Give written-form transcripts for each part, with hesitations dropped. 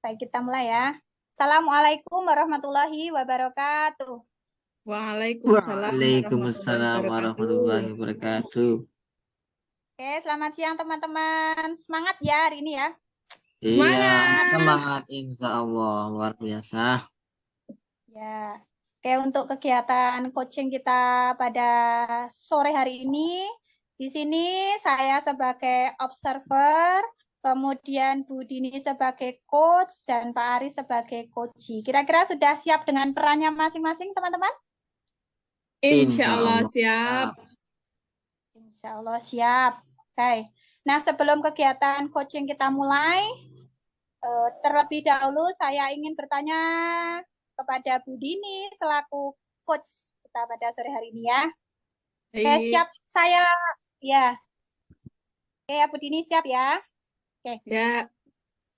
Baik, kita mulai ya. Assalamualaikum warahmatullahi wabarakatuh. Waalaikumsalam warahmatullahi Waalaikumsalam warahmatullahi wabarakatuh. wabarakatuh. Oke, selamat siang teman-teman. Semangat ya hari ini ya. Iya, Semangat. semangat insya Allah luar biasa. Ya. Oke, untuk kegiatan coaching kita pada sore hari ini, di sini saya sebagai observer, kemudian Bu Dini sebagai coach, dan Pak Ari sebagai coach. Kira-kira sudah siap dengan perannya masing-masing, teman-teman? Insya Insya Allah Allah. siap. Insya Allah siap. Oke. Nah, sebelum kegiatan coaching kita mulai, terlebih dahulu saya ingin bertanya kepada Bu Dini selaku coach kita pada sore hari ini ya. Oke, Baik. siap saya ya. Oke ya Bu Dini siap ya. Oke. Ya.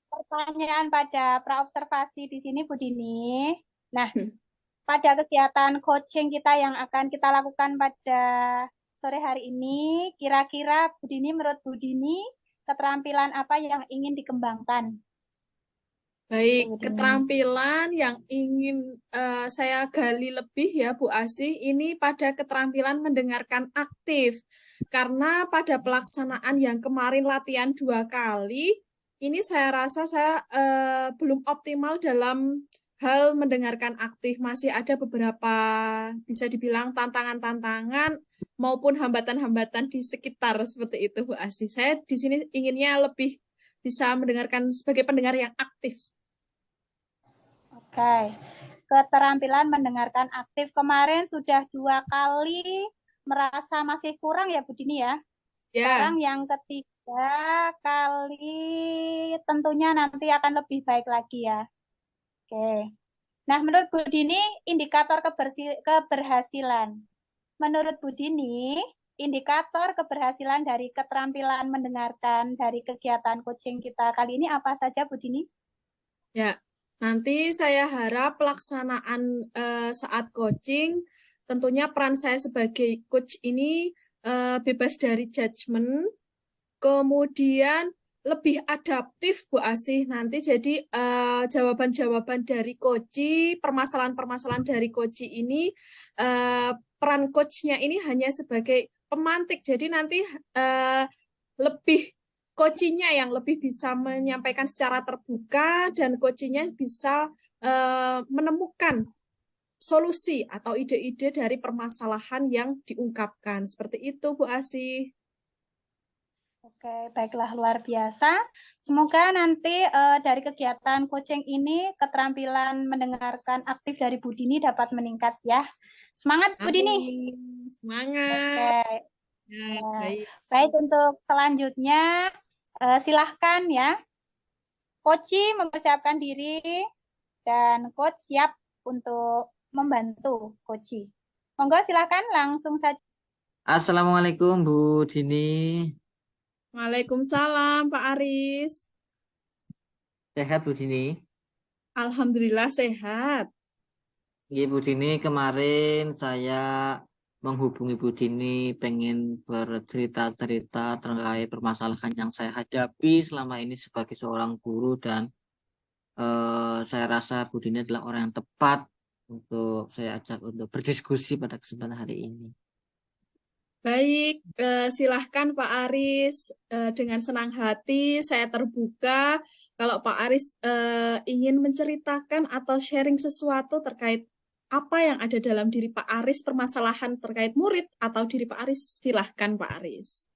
Pertanyaan pada praobservasi di sini Bu Dini. Nah, Hmm. pada kegiatan coaching kita yang akan kita lakukan pada sore hari ini, kira-kira Bu Dini, menurut Bu Dini, keterampilan apa yang ingin dikembangkan? Baik, Bu Dini. keterampilan yang ingin saya gali lebih ya Bu Asih, ini pada keterampilan mendengarkan aktif. Karena pada pelaksanaan yang kemarin latihan 2 kali, ini saya rasa saya belum optimal dalam hal mendengarkan aktif. Masih ada beberapa bisa dibilang tantangan-tantangan maupun hambatan-hambatan di sekitar seperti itu Bu Asih. Saya di sini inginnya lebih bisa mendengarkan sebagai pendengar yang aktif. Oke, keterampilan mendengarkan aktif kemarin sudah 2 kali merasa masih kurang ya Bu Dini ya. Ya, Sekarang yang ketiga kali tentunya nanti akan lebih baik lagi ya. Oke. Nah, menurut Bu Dini, indikator keberhasilan. Menurut Bu Dini, indikator keberhasilan dari keterampilan mendengarkan dari kegiatan coaching kita kali ini apa saja Bu Dini? ya. Nanti saya harap pelaksanaan saat coaching, tentunya peran saya sebagai coach ini bebas dari judgement, kemudian lebih adaptif Bu Asih nanti. Jadi jawaban-jawaban dari coach, permasalahan-permasalahan dari coach ini, peran coachnya ini hanya sebagai pemantik. Jadi nanti lebih coachingnya yang lebih bisa menyampaikan secara terbuka dan coachingnya bisa menemukan solusi atau ide-ide dari permasalahan yang diungkapkan. Seperti itu, Bu Asih. Oke, baiklah luar biasa. Semoga nanti dari kegiatan coaching ini keterampilan mendengarkan aktif dari Bu Dini dapat meningkat ya. Semangat Bu Dini. Amin. Semangat. Oke. Ya, Ya. baik. Baik, untuk selanjutnya silahkan ya. Coach mempersiapkan diri dan coach siap untuk membantu coach. Monggo silahkan langsung saja. Assalamualaikum Bu Dini. Waalaikumsalam, Pak Aris. Sehat Bu Dini? Alhamdulillah sehat. Iya Bu Dini, kemarin saya menghubungi Bu Dini pengen bercerita-cerita terkait permasalahan yang saya hadapi selama ini sebagai seorang guru dan saya rasa Bu Dini adalah orang yang tepat untuk saya ajak untuk berdiskusi pada kesempatan hari ini. Baik, silahkan Pak Aris. Dengan senang hati saya terbuka kalau Pak Aris ingin menceritakan atau sharing sesuatu terkait apa yang ada dalam diri Pak Aris, permasalahan terkait murid atau diri Pak Aris, silahkan Pak Aris.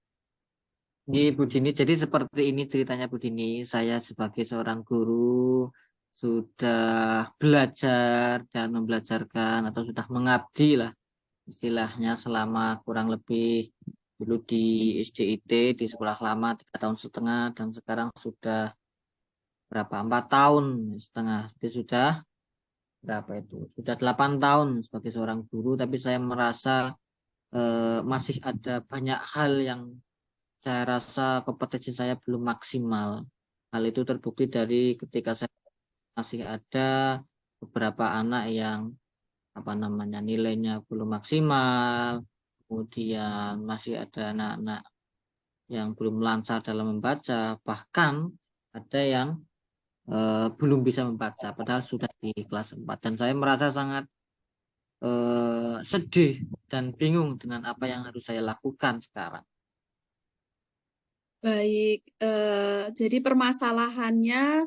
Ini Bu Dini, jadi seperti ini ceritanya Bu Dini. Saya sebagai seorang guru sudah belajar dan membelajarkan atau sudah mengabdi lah istilahnya selama kurang lebih dulu di SDIT di sekolah lama 3 tahun setengah dan sekarang sudah berapa 4 tahun setengah. Jadi sudah berapa itu? Sudah 8 tahun sebagai seorang guru, tapi saya merasa masih ada banyak hal yang saya rasa kompetensi saya belum maksimal. Hal itu terbukti dari ketika saya masih ada beberapa anak yang apa namanya nilainya belum maksimal, kemudian masih ada anak-anak yang belum lancar dalam membaca, bahkan ada yang belum bisa membaca, padahal sudah di kelas 4. Dan saya merasa sangat sedih dan bingung dengan apa yang harus saya lakukan sekarang. Baik, jadi permasalahannya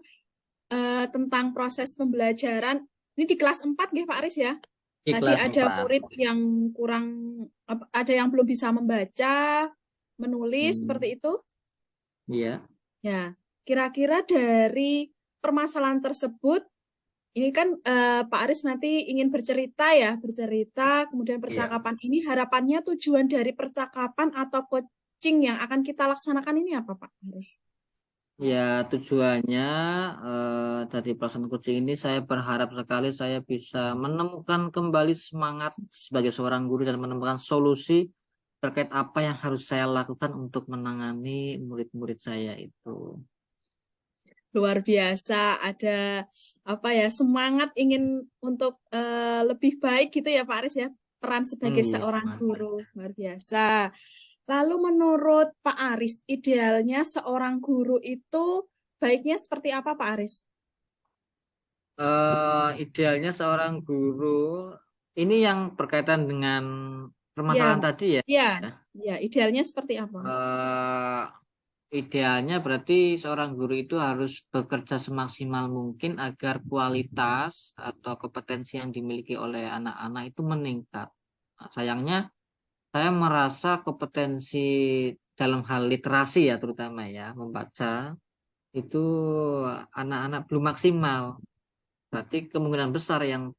tentang proses pembelajaran ini di kelas 4 nggih Pak Aris ya. Di Tadi kelas ada 4. murid yang kurang ada yang belum bisa membaca, menulis seperti itu. Iya. Ya, kira-kira dari permasalahan tersebut ini kan Pak Aris nanti ingin bercerita ya, bercerita kemudian Iya. percakapan ini harapannya tujuan dari percakapan atau coaching yang akan kita laksanakan ini apa Pak Aris? Ya, tujuannya dari pelaksanaan coaching ini saya berharap sekali saya bisa menemukan kembali semangat sebagai seorang guru dan menemukan solusi terkait apa yang harus saya lakukan untuk menangani murid-murid saya itu. Luar biasa, ada apa ya, semangat ingin untuk lebih baik gitu ya Pak Aris ya, peran sebagai Iya, seorang semangat. guru. Luar biasa. Lalu menurut Pak Aris, idealnya seorang guru itu baiknya seperti apa Pak Aris? Idealnya seorang guru ini yang berkaitan dengan Ya, permasalahan tadi ya. ya, ya, idealnya seperti apa? Eh, Idealnya berarti seorang guru itu harus bekerja semaksimal mungkin agar kualitas atau kompetensi yang dimiliki oleh anak-anak itu meningkat. Nah, sayangnya saya merasa kompetensi dalam hal literasi ya terutama ya membaca itu anak-anak belum maksimal. Berarti kemungkinan besar yang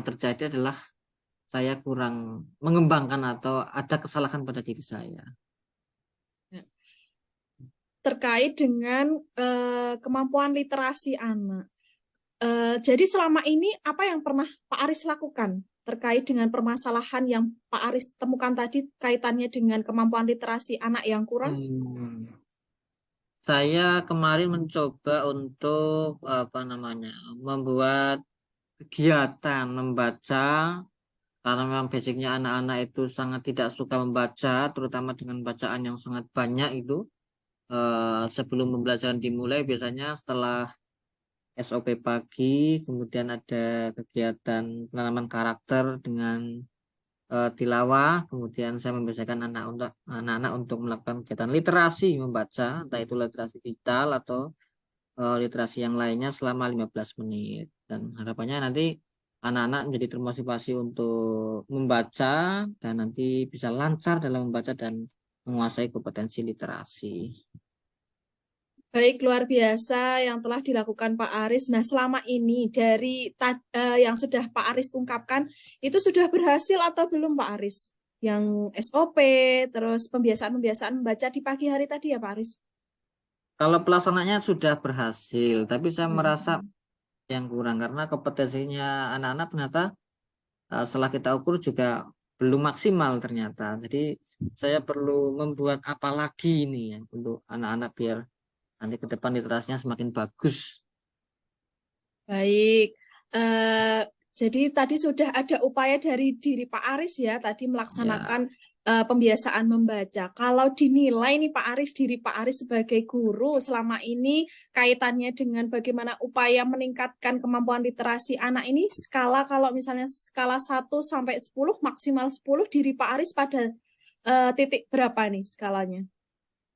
terjadi adalah saya kurang mengembangkan atau ada kesalahan pada diri saya. Terkait dengan kemampuan literasi anak. Jadi selama ini apa yang pernah Pak Aris lakukan terkait dengan permasalahan yang Pak Aris temukan tadi kaitannya dengan kemampuan literasi anak yang kurang? Saya kemarin mencoba untuk apa namanya membuat kegiatan membaca karena memang basicnya anak-anak itu sangat tidak suka membaca, terutama dengan bacaan yang sangat banyak itu. Sebelum pembelajaran dimulai biasanya setelah SOP pagi, kemudian ada kegiatan penanaman karakter dengan tilawah, kemudian saya membiasakan anak-anak untuk melakukan kegiatan literasi membaca, entah itu literasi digital atau literasi yang lainnya selama 15 menit. Dan harapannya nanti anak-anak menjadi termotivasi untuk membaca dan nanti bisa lancar dalam membaca dan menguasai kompetensi literasi. Baik, luar biasa yang telah dilakukan Pak Aris. Nah, selama ini dari yang sudah Pak Aris ungkapkan, itu sudah berhasil atau belum Pak Aris? Yang SOP, terus pembiasaan-pembiasaan membaca di pagi hari tadi ya Pak Aris? Kalau pelaksanaannya sudah berhasil, tapi saya merasa Hmm. yang kurang karena kompetensinya anak-anak ternyata setelah kita ukur juga belum maksimal ternyata. Jadi saya perlu membuat apa lagi ini ya untuk anak-anak biar nanti ke depan literasinya semakin bagus. Baik, eh, jadi tadi sudah ada upaya dari diri Pak Aris ya, tadi Ya, melaksanakan pembiasaan membaca. Kalau dinilai nih Pak Aris, diri Pak Aris sebagai guru selama ini kaitannya dengan bagaimana upaya meningkatkan kemampuan literasi anak ini, skala kalau misalnya skala 1 sampai 10, maksimal 10, diri Pak Aris pada titik berapa nih skalanya?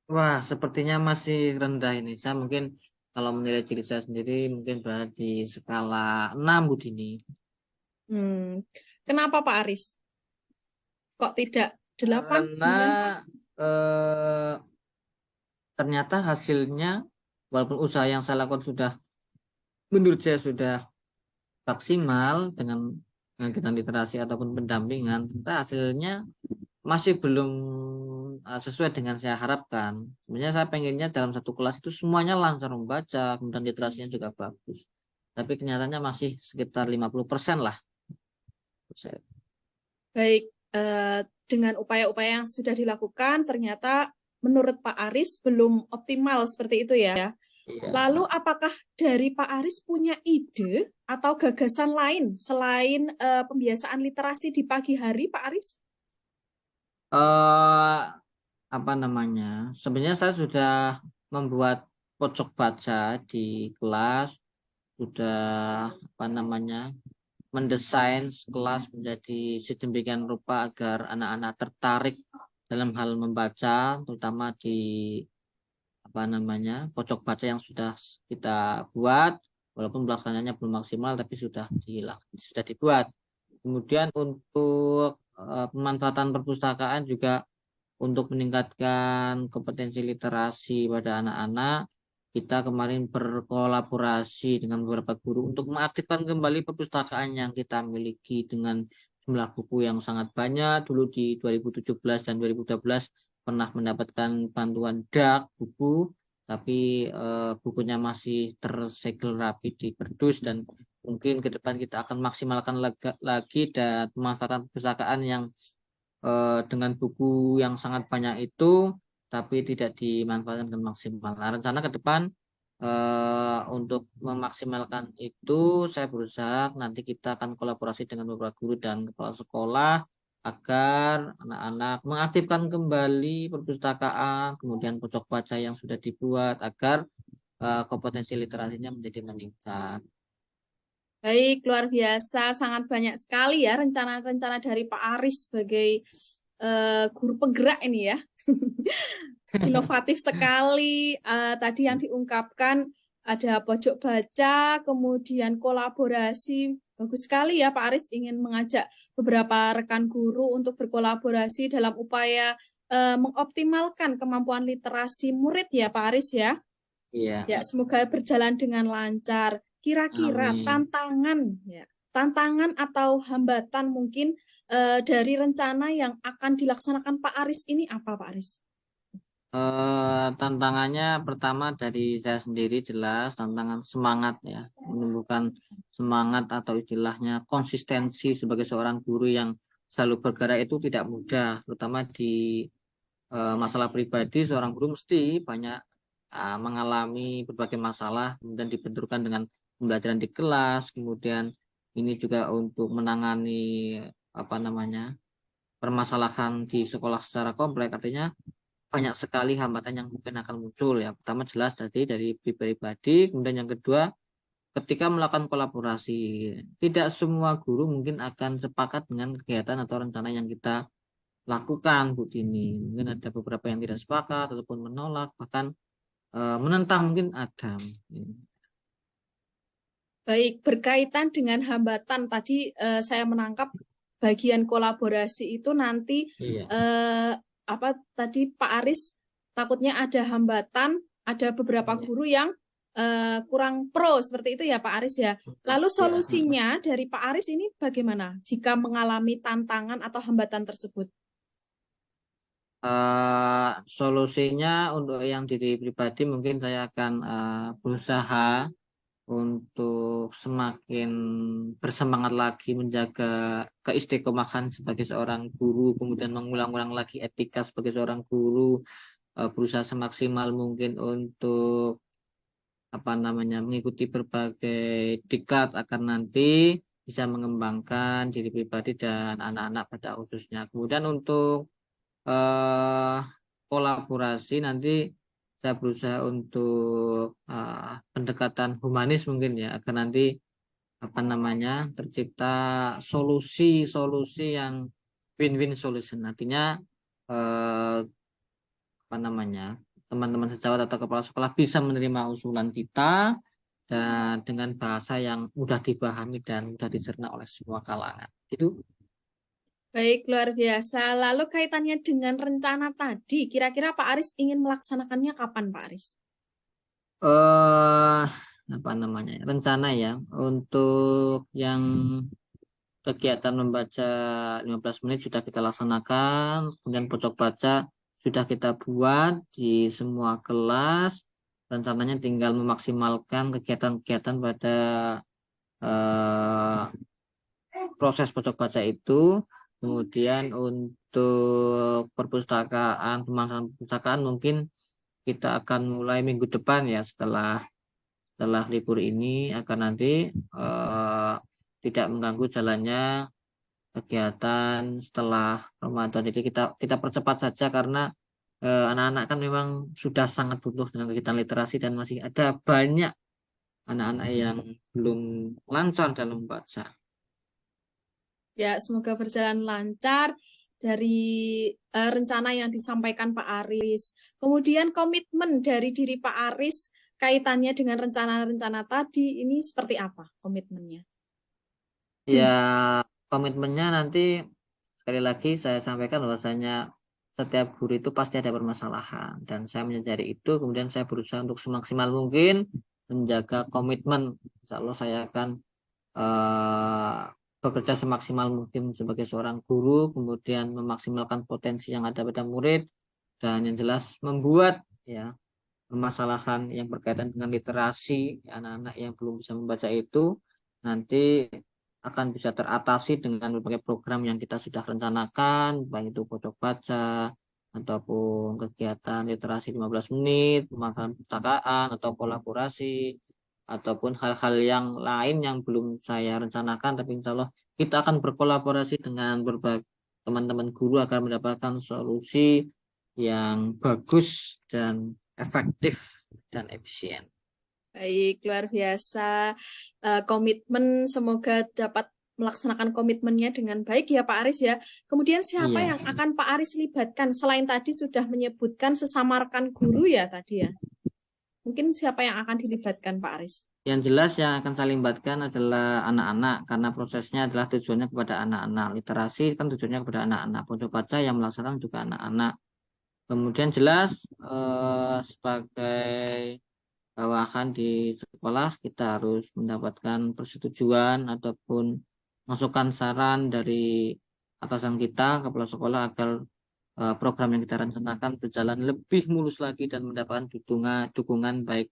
wah sepertinya masih rendah ini. Saya mungkin kalau menilai diri saya sendiri mungkin berada di skala 6 Bu Dini. Hmm. Kenapa Pak Aris? Kok tidak 8, Karena 9? eh, ternyata hasilnya walaupun usaha yang saya lakukan sudah menurut saya sudah maksimal dengan kegiatan literasi ataupun pendampingan, ternyata hasilnya masih belum sesuai dengan saya harapkan. Sebenarnya saya pengennya dalam satu kelas itu semuanya lancar membaca, kemudian literasinya juga bagus. Tapi kenyataannya masih sekitar 50% lah. Baik, dengan upaya-upaya yang sudah dilakukan, ternyata menurut Pak Aris belum optimal seperti itu ya. Iya. Lalu apakah dari Pak Aris punya ide atau gagasan lain selain pembiasaan literasi di pagi hari, Pak Aris? eh Apa namanya? Sebenarnya saya sudah membuat pojok baca di kelas, sudah mendesain kelas menjadi sedemikian rupa agar anak-anak tertarik dalam hal membaca, terutama di pojok baca yang sudah kita buat, walaupun pelaksanaannya belum maksimal tapi sudah dibuat. Kemudian untuk pemanfaatan perpustakaan juga untuk meningkatkan kompetensi literasi pada anak-anak, kita kemarin berkolaborasi dengan beberapa guru untuk mengaktifkan kembali perpustakaan yang kita miliki dengan jumlah buku yang sangat banyak. Dulu di 2017 dan 2012 pernah mendapatkan bantuan DAK buku, tapi bukunya masih tersegel rapi di kardus, dan mungkin ke depan kita akan maksimalkan lagi dan pemanfaatan perpustakaan yang dengan buku yang sangat banyak itu, tapi tidak dimanfaatkan dengan maksimal. Nah, rencana ke depan untuk memaksimalkan itu, saya berusaha nanti kita akan kolaborasi dengan beberapa guru dan kepala sekolah agar anak-anak mengaktifkan kembali perpustakaan, kemudian pojok baca yang sudah dibuat agar kompetensi literasinya menjadi meningkat. Baik, luar biasa, sangat banyak sekali ya rencana-rencana dari Pak Aris sebagai guru penggerak ini ya. Inovatif sekali. Tadi yang diungkapkan ada pojok baca, kemudian kolaborasi. Bagus sekali ya Pak Aris ingin mengajak beberapa rekan guru untuk berkolaborasi dalam upaya mengoptimalkan kemampuan literasi murid ya Pak Aris ya. Iya. Ya, semoga berjalan dengan lancar. Kira-kira Amin. tantangan atau hambatan mungkin dari rencana yang akan dilaksanakan Pak Aris ini apa Pak Aris? Tantangannya pertama dari saya sendiri jelas tantangan semangat ya, menumbuhkan semangat atau istilahnya konsistensi sebagai seorang guru yang selalu bergerak itu tidak mudah, terutama di masalah pribadi. Seorang guru mesti banyak mengalami berbagai masalah, kemudian dibenturkan dengan pembelajaran di kelas, kemudian ini juga untuk menangani permasalahan di sekolah secara kompleks. Artinya banyak sekali hambatan yang mungkin akan muncul ya. Pertama jelas dari pribadi, kemudian yang kedua ketika melakukan kolaborasi, tidak semua guru mungkin akan sepakat dengan kegiatan atau rencana yang kita lakukan Bu Tini. Mungkin ada beberapa yang tidak sepakat ataupun menolak, bahkan menentang mungkin ada. Baik, berkaitan dengan hambatan tadi saya menangkap bagian kolaborasi itu nanti Iya. Tadi Pak Aris takutnya ada hambatan, ada beberapa guru yang kurang pro seperti itu ya Pak Aris ya. Lalu solusinya dari Pak Aris ini bagaimana jika mengalami tantangan atau hambatan tersebut? Solusinya untuk yang diri pribadi mungkin saya akan berusaha untuk semakin bersemangat lagi menjaga keistiqomahan sebagai seorang guru, kemudian mengulang-ulang lagi etika sebagai seorang guru, berusaha semaksimal mungkin untuk mengikuti berbagai diklat agar nanti bisa mengembangkan diri pribadi dan anak-anak pada khususnya. Kemudian untuk kolaborasi nanti saya berusaha untuk pendekatan humanis mungkin ya, agar nanti tercipta solusi-solusi yang win-win solution. Artinya teman-teman sejawat atau kepala sekolah bisa menerima usulan kita dan dengan bahasa yang mudah dipahami dan mudah dicerna oleh semua kalangan. Itu. Baik, luar biasa. Lalu kaitannya dengan rencana tadi, kira-kira Pak Aris ingin melaksanakannya kapan, Pak Aris? Rencana ya untuk yang kegiatan membaca 15 menit sudah kita laksanakan, kemudian pojok baca sudah kita buat di semua kelas. Rencananya tinggal memaksimalkan kegiatan-kegiatan pada proses pojok baca itu. Kemudian untuk pemanfaatan perpustakaan mungkin kita akan mulai minggu depan ya, setelah libur ini, agar nanti tidak mengganggu jalannya kegiatan setelah Ramadan. Jadi kita percepat saja karena anak-anak kan memang sudah sangat butuh dengan kegiatan literasi dan masih ada banyak anak-anak yang belum lancar dalam membaca. Ya, semoga berjalan lancar dari rencana yang disampaikan Pak Aris. Kemudian komitmen dari diri Pak Aris kaitannya dengan rencana-rencana tadi, ini seperti apa komitmennya? Ya, komitmennya nanti sekali lagi saya sampaikan bahwasanya setiap guru itu pasti ada permasalahan dan saya menyadari itu, kemudian saya berusaha untuk semaksimal mungkin menjaga komitmen. Insya Allah saya akan eh, bekerja semaksimal mungkin sebagai seorang guru, kemudian memaksimalkan potensi yang ada pada murid dan yang jelas membuat ya permasalahan yang berkaitan dengan literasi anak-anak yang belum bisa membaca itu nanti akan bisa teratasi dengan berbagai program yang kita sudah rencanakan, baik itu pojok baca ataupun kegiatan literasi 15 menit, pemasaran perpustakaan atau kolaborasi ataupun hal-hal yang lain yang belum saya rencanakan, tapi insya Allah kita akan berkolaborasi dengan berbagai teman-teman guru agar mendapatkan solusi yang bagus dan efektif dan efisien. Baik, luar biasa. Komitmen, semoga dapat melaksanakan komitmennya dengan baik ya Pak Aris ya. Kemudian siapa Iya. yang akan Pak Aris libatkan? Selain tadi sudah menyebutkan sesama rekan guru ya tadi ya. Mungkin siapa yang akan dilibatkan Pak Aris? Yang jelas yang akan saya libatkan adalah anak-anak karena prosesnya adalah tujuannya kepada anak-anak. Literasi kan tujuannya kepada anak-anak. Pojok baca yang melaksanakan juga anak-anak. Kemudian jelas sebagai bawahan di sekolah kita harus mendapatkan persetujuan ataupun masukan saran dari atasan kita, kepala sekolah agar program yang kita rencanakan berjalan lebih mulus lagi dan mendapatkan dukungan baik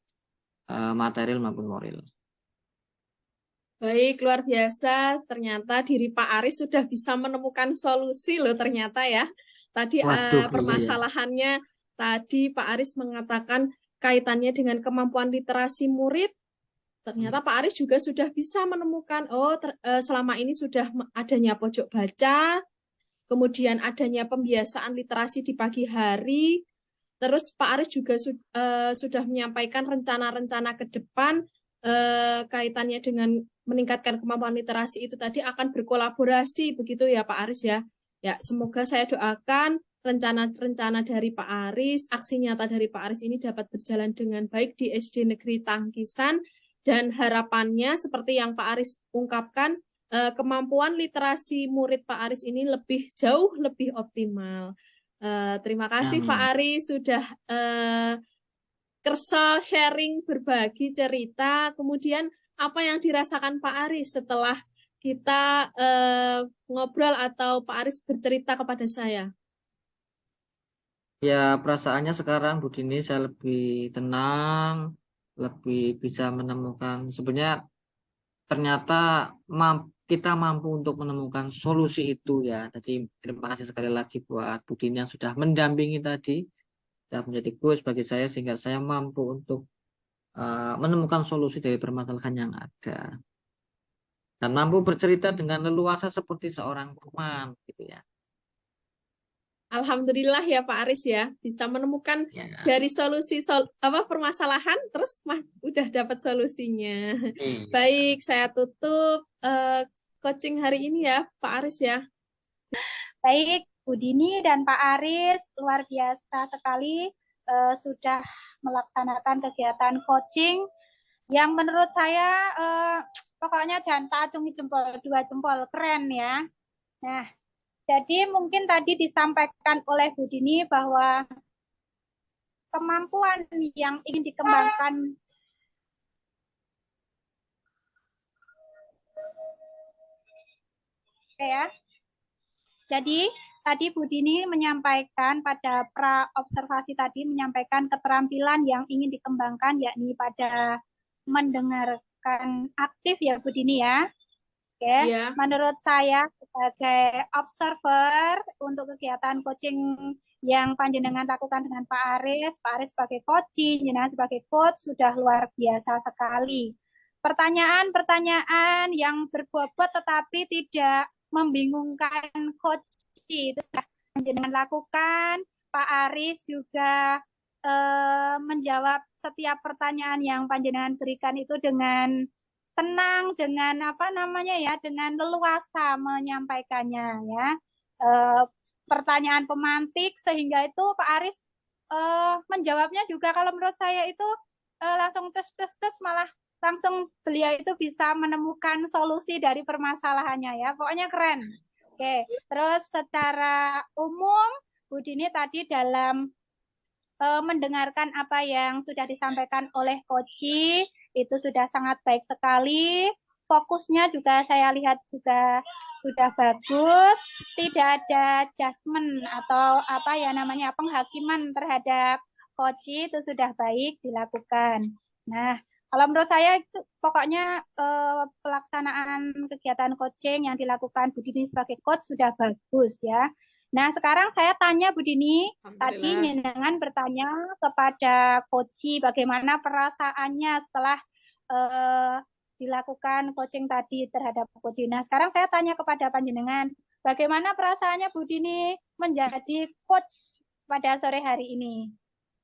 material maupun moral. Baik, luar biasa. Ternyata diri Pak Aris sudah bisa menemukan solusi loh ternyata ya. Tadi Waduh, iya ya. permasalahannya tadi Pak Aris mengatakan kaitannya dengan kemampuan literasi murid. Ternyata Pak Aris juga sudah bisa menemukan, selama ini sudah adanya pojok baca, kemudian adanya pembiasaan literasi di pagi hari. Terus Pak Aris juga sudah menyampaikan rencana-rencana ke depan kaitannya dengan meningkatkan kemampuan literasi itu tadi akan berkolaborasi begitu ya Pak Aris ya. Ya, semoga saya doakan rencana-rencana dari Pak Aris, aksi nyata dari Pak Aris ini dapat berjalan dengan baik di SD Negeri Tangkisan dan harapannya seperti yang Pak Aris ungkapkan kemampuan literasi murid Pak Aris ini jauh lebih optimal. Terima kasih Pak Amin. Aris sudah kersa sharing berbagi cerita. Kemudian apa yang dirasakan Pak Aris setelah kita ngobrol atau Pak Aris bercerita kepada saya? Ya, perasaannya sekarang Bu Dini saya lebih tenang, lebih bisa menemukan sebenarnya ternyata kita mampu untuk menemukan solusi itu ya. Jadi terima kasih sekali lagi buat Bu Dini yang sudah mendampingi tadi, sudah menjadi coach bagi saya sehingga saya mampu untuk menemukan solusi dari permasalahan yang ada dan mampu bercerita dengan leluasa seperti seorang teman gitu ya. Alhamdulillah ya Pak Aris ya bisa menemukan Ya. dari permasalahan terus udah dapat solusinya. Iya. Baik, saya tutup coaching hari ini ya Pak Aris ya. Baik, Bu Dini dan Pak Aris luar biasa sekali sudah melaksanakan kegiatan coaching yang menurut saya pokoknya jangan tak acungi jempol, 2 jempol, keren ya. Nah, jadi mungkin tadi disampaikan oleh Bu Dini bahwa kemampuan yang ingin dikembangkan ya. Jadi tadi Bu Dini menyampaikan pada pra-observasi tadi menyampaikan keterampilan yang ingin dikembangkan yakni pada mendengarkan aktif ya Bu Dini ya. Oke, Yeah. Menurut saya sebagai observer untuk kegiatan coaching yang panjenengan lakukan dengan Pak Aris sebagai coaching, jenengan sebagai coach sudah luar biasa sekali. Pertanyaan-pertanyaan yang berbobot tetapi tidak membingungkan coach itu panjenengan lakukan Pak Aris juga menjawab setiap pertanyaan yang panjenengan berikan itu dengan senang, dengan apa namanya ya, dengan leluasa menyampaikannya ya. Pertanyaan pemantik sehingga itu Pak Aris menjawabnya juga kalau menurut saya itu langsung tes malah langsung beliau itu bisa menemukan solusi dari permasalahannya ya. Pokoknya keren. Oke, terus secara umum Bu Dini tadi dalam mendengarkan apa yang sudah disampaikan oleh Koci itu sudah sangat baik sekali. Fokusnya juga saya lihat juga sudah bagus, tidak ada judgement atau apa ya namanya penghakiman terhadap Koci itu sudah baik dilakukan. Nah, kalau menurut saya itu pokoknya pelaksanaan kegiatan coaching yang dilakukan Bu Dini sebagai coach sudah bagus ya. Nah, sekarang saya tanya Bu Dini, tadi jenengan bertanya kepada Koci bagaimana perasaannya setelah dilakukan coaching tadi terhadap Koci. Nah, sekarang saya tanya kepada panjenengan, bagaimana perasaannya Bu Dini menjadi coach pada sore hari ini?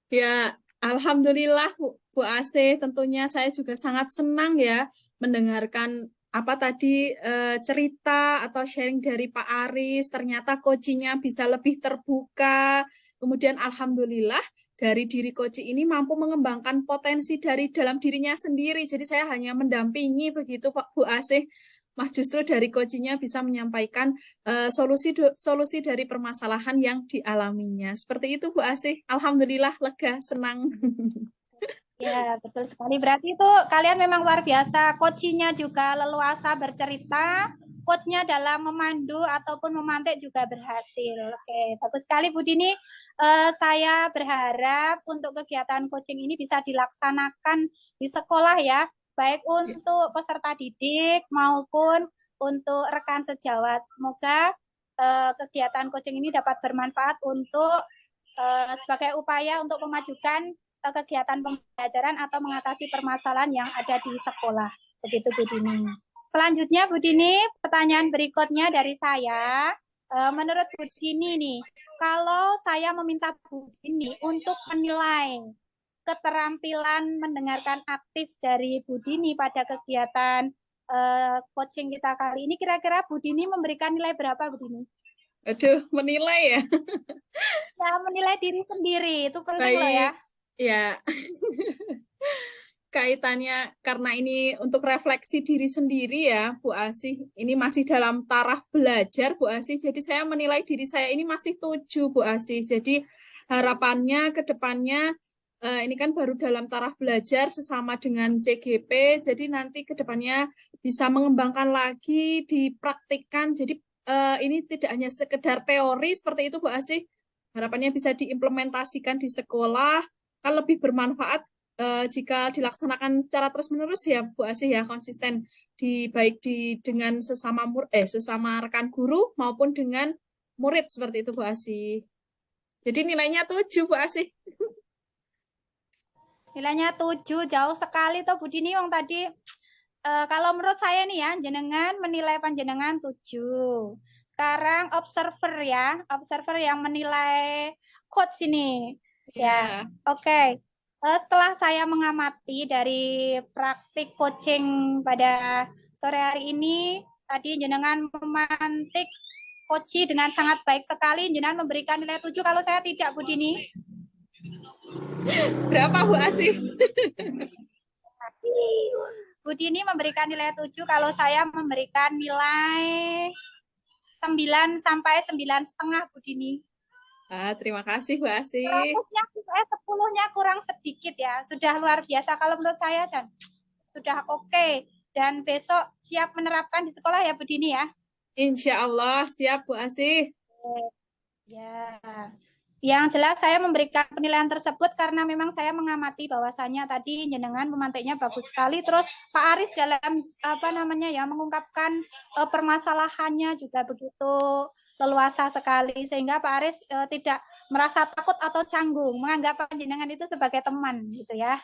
Ya, alhamdulillah Bu Asih, tentunya saya juga sangat senang ya mendengarkan apa tadi cerita atau sharing dari Pak Aris. Ternyata coachingnya bisa lebih terbuka. Kemudian alhamdulillah dari diri coaching ini mampu mengembangkan potensi dari dalam dirinya sendiri. Jadi saya hanya mendampingi begitu Pak Bu Asih. Mas justru dari coachingnya bisa menyampaikan solusi dari permasalahan yang dialaminya. Seperti itu Bu Asih. Alhamdulillah lega, senang. Ya, betul sekali. Berarti itu kalian memang luar biasa. Coachnya juga leluasa bercerita. Coachnya dalam memandu ataupun memantik juga berhasil. Oke, bagus sekali Bu Dini. Saya berharap untuk kegiatan coaching ini bisa dilaksanakan di sekolah ya. Baik untuk peserta didik maupun untuk rekan sejawat. Semoga kegiatan coaching ini dapat bermanfaat untuk sebagai upaya untuk memajukan kegiatan pembelajaran atau mengatasi permasalahan yang ada di sekolah. Begitu Bu Dini. Selanjutnya Bu Dini, pertanyaan berikutnya dari saya. Menurut Bu Dini nih, kalau saya meminta Bu Dini untuk menilai keterampilan mendengarkan aktif dari Bu Dini pada kegiatan coaching kita kali ini, kira-kira Bu Dini memberikan nilai berapa Bu Dini? Aduh, menilai ya? Ya, menilai diri sendiri, itu penting loh ya. Ya, kaitannya karena ini untuk refleksi diri sendiri ya Bu Asih. Ini masih dalam taraf belajar Bu Asih. Jadi saya menilai diri saya ini masih 7 Bu Asih. Jadi harapannya ke depannya ini kan baru dalam taraf belajar sesama dengan CGP. Jadi nanti ke depannya bisa mengembangkan lagi, dipraktikkan. Jadi ini tidak hanya sekedar teori seperti itu Bu Asih. Harapannya bisa diimplementasikan di sekolah kan lebih bermanfaat jika dilaksanakan secara terus-menerus ya Bu Asih ya, konsisten baik dengan sesama rekan guru maupun dengan murid seperti itu Bu Asih. Jadi nilainya 7 Bu Asih. Nilainya 7, jauh sekali tuh Bu Dini yang tadi. Kalau menurut saya nih ya, jenengan menilai panjenengan 7. Sekarang observer ya, observer yang menilai coach ini. Ya, oke. Setelah saya mengamati dari praktik coaching pada sore hari ini, tadi jenengan memantik coaching dengan sangat baik sekali, jenengan memberikan nilai 7. Kalau saya tidak Bu Dini. Berapa Bu Asih? Bu Dini memberikan nilai 7, kalau saya memberikan nilai 9 sampai 9,5 Bu Dini. Terima kasih Bu Asih. 10-nya kurang sedikit ya. Sudah luar biasa kalau menurut saya, Jan. Sudah oke. Dan besok siap menerapkan di sekolah ya Bu Dini ya. Insya Allah siap Bu Asih. Ya. Yang jelas saya memberikan penilaian tersebut karena memang saya mengamati bahwasannya tadi jenengan memantiknya bagus sekali. Terus Pak Aris dalam mengungkapkan permasalahannya juga begitu leluasa sekali sehingga Pak Aris tidak merasa takut atau canggung, menganggap jenengan itu sebagai teman gitu ya.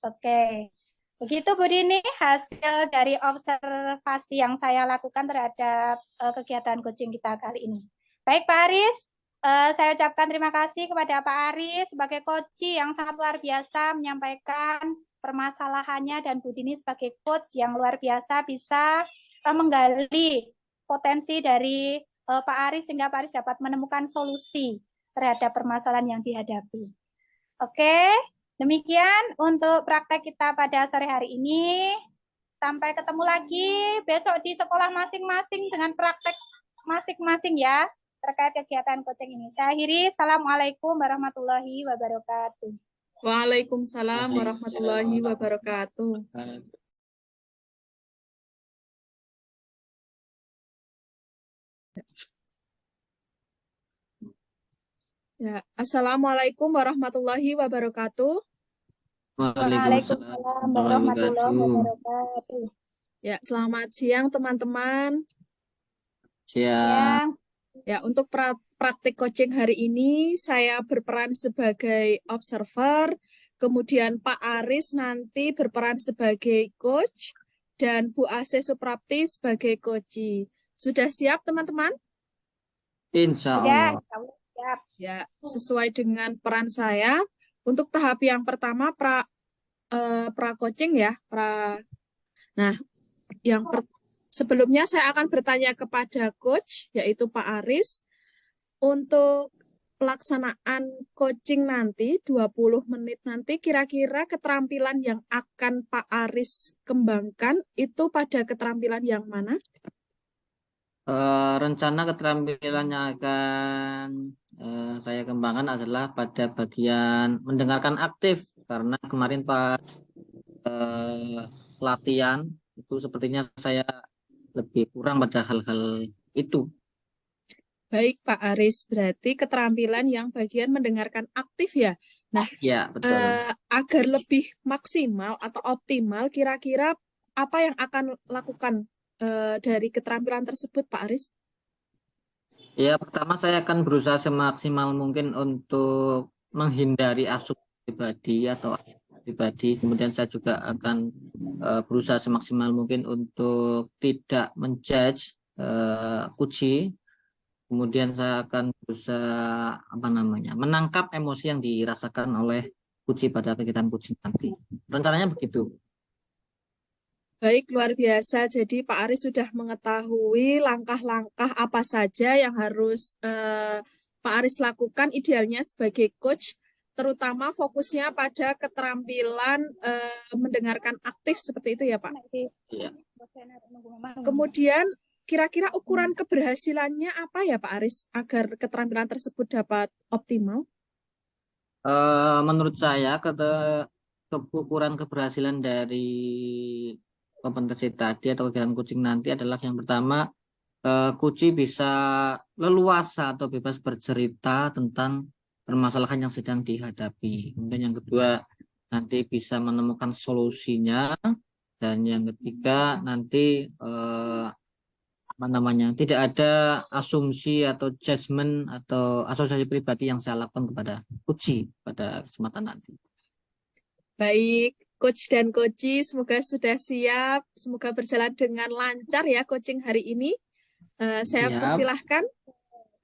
Oke. Begitu Bu Dini hasil dari observasi yang saya lakukan terhadap kegiatan coaching kita kali ini. Baik Pak Aris, Saya ucapkan terima kasih kepada Pak Aris sebagai coach yang sangat luar biasa menyampaikan permasalahannya, dan Bu Dini sebagai coach yang luar biasa bisa menggali potensi dari Pak Aris sehingga Pak Aris dapat menemukan solusi terhadap permasalahan yang dihadapi. Oke, demikian untuk praktek kita pada sore hari ini. Sampai ketemu lagi besok di sekolah masing-masing dengan praktek masing-masing ya terkait kegiatan coaching ini. Saya akhiri. Assalamualaikum warahmatullahi wabarakatuh. Waalaikumsalam warahmatullahi wabarakatuh. Ya, Assalamualaikum warahmatullahi wabarakatuh. Waalaikumsalam warahmatullahi wabarakatuh. Ya, selamat siang teman-teman. Siang. Ya, untuk praktik coaching hari ini saya berperan sebagai observer, kemudian Pak Aris nanti berperan sebagai coach, dan Bu Ase Suprapti sebagai coach. Sudah siap teman-teman? Insya Sudah, Allah. siap. Ya, sesuai dengan peran saya. Untuk tahap yang pertama pra-coaching ya, Nah, sebelumnya saya akan bertanya kepada coach, yaitu Pak Aris, untuk pelaksanaan coaching nanti, 20 menit nanti, kira-kira keterampilan yang akan Pak Aris kembangkan itu pada keterampilan yang mana? Rencana keterampilan yang akan saya kembangkan adalah pada bagian mendengarkan aktif, karena kemarin pas latihan itu sepertinya saya lebih kurang pada hal-hal itu. Baik Pak Aris, berarti keterampilan yang bagian mendengarkan aktif ya. Nah, Ya, betul. Agar lebih maksimal atau optimal, kira-kira apa yang akan lakukan dari keterampilan tersebut Pak Aris? Ya, pertama saya akan berusaha semaksimal mungkin untuk menghindari asumsi pribadi atau pribadi. Kemudian saya juga akan berusaha semaksimal mungkin untuk tidak menjudge Kuci. Kemudian saya akan berusaha menangkap emosi yang dirasakan oleh Kuci pada kegiatan Kuci nanti. Rencananya begitu. Baik, luar biasa. Jadi Pak Aris sudah mengetahui langkah-langkah apa saja yang harus Pak Aris lakukan idealnya sebagai coach, terutama fokusnya pada keterampilan mendengarkan aktif seperti itu ya Pak. Iya. Kemudian kira-kira ukuran keberhasilannya apa ya Pak Aris agar keterampilan tersebut dapat optimal? Menurut saya ukuran keberhasilan dari kompetensi tadi atau kegiatan coaching nanti adalah yang pertama, Kuci bisa leluasa atau bebas bercerita tentang permasalahan yang sedang dihadapi. Kemudian yang kedua, nanti bisa menemukan solusinya. Dan yang ketiga, nanti tidak ada asumsi atau judgement atau asosiasi pribadi yang saya lakukan kepada Kuci pada kesempatan nanti. Baik, coach dan coachi, semoga sudah siap, semoga berjalan dengan lancar ya coaching hari ini. Saya Siap. persilahkan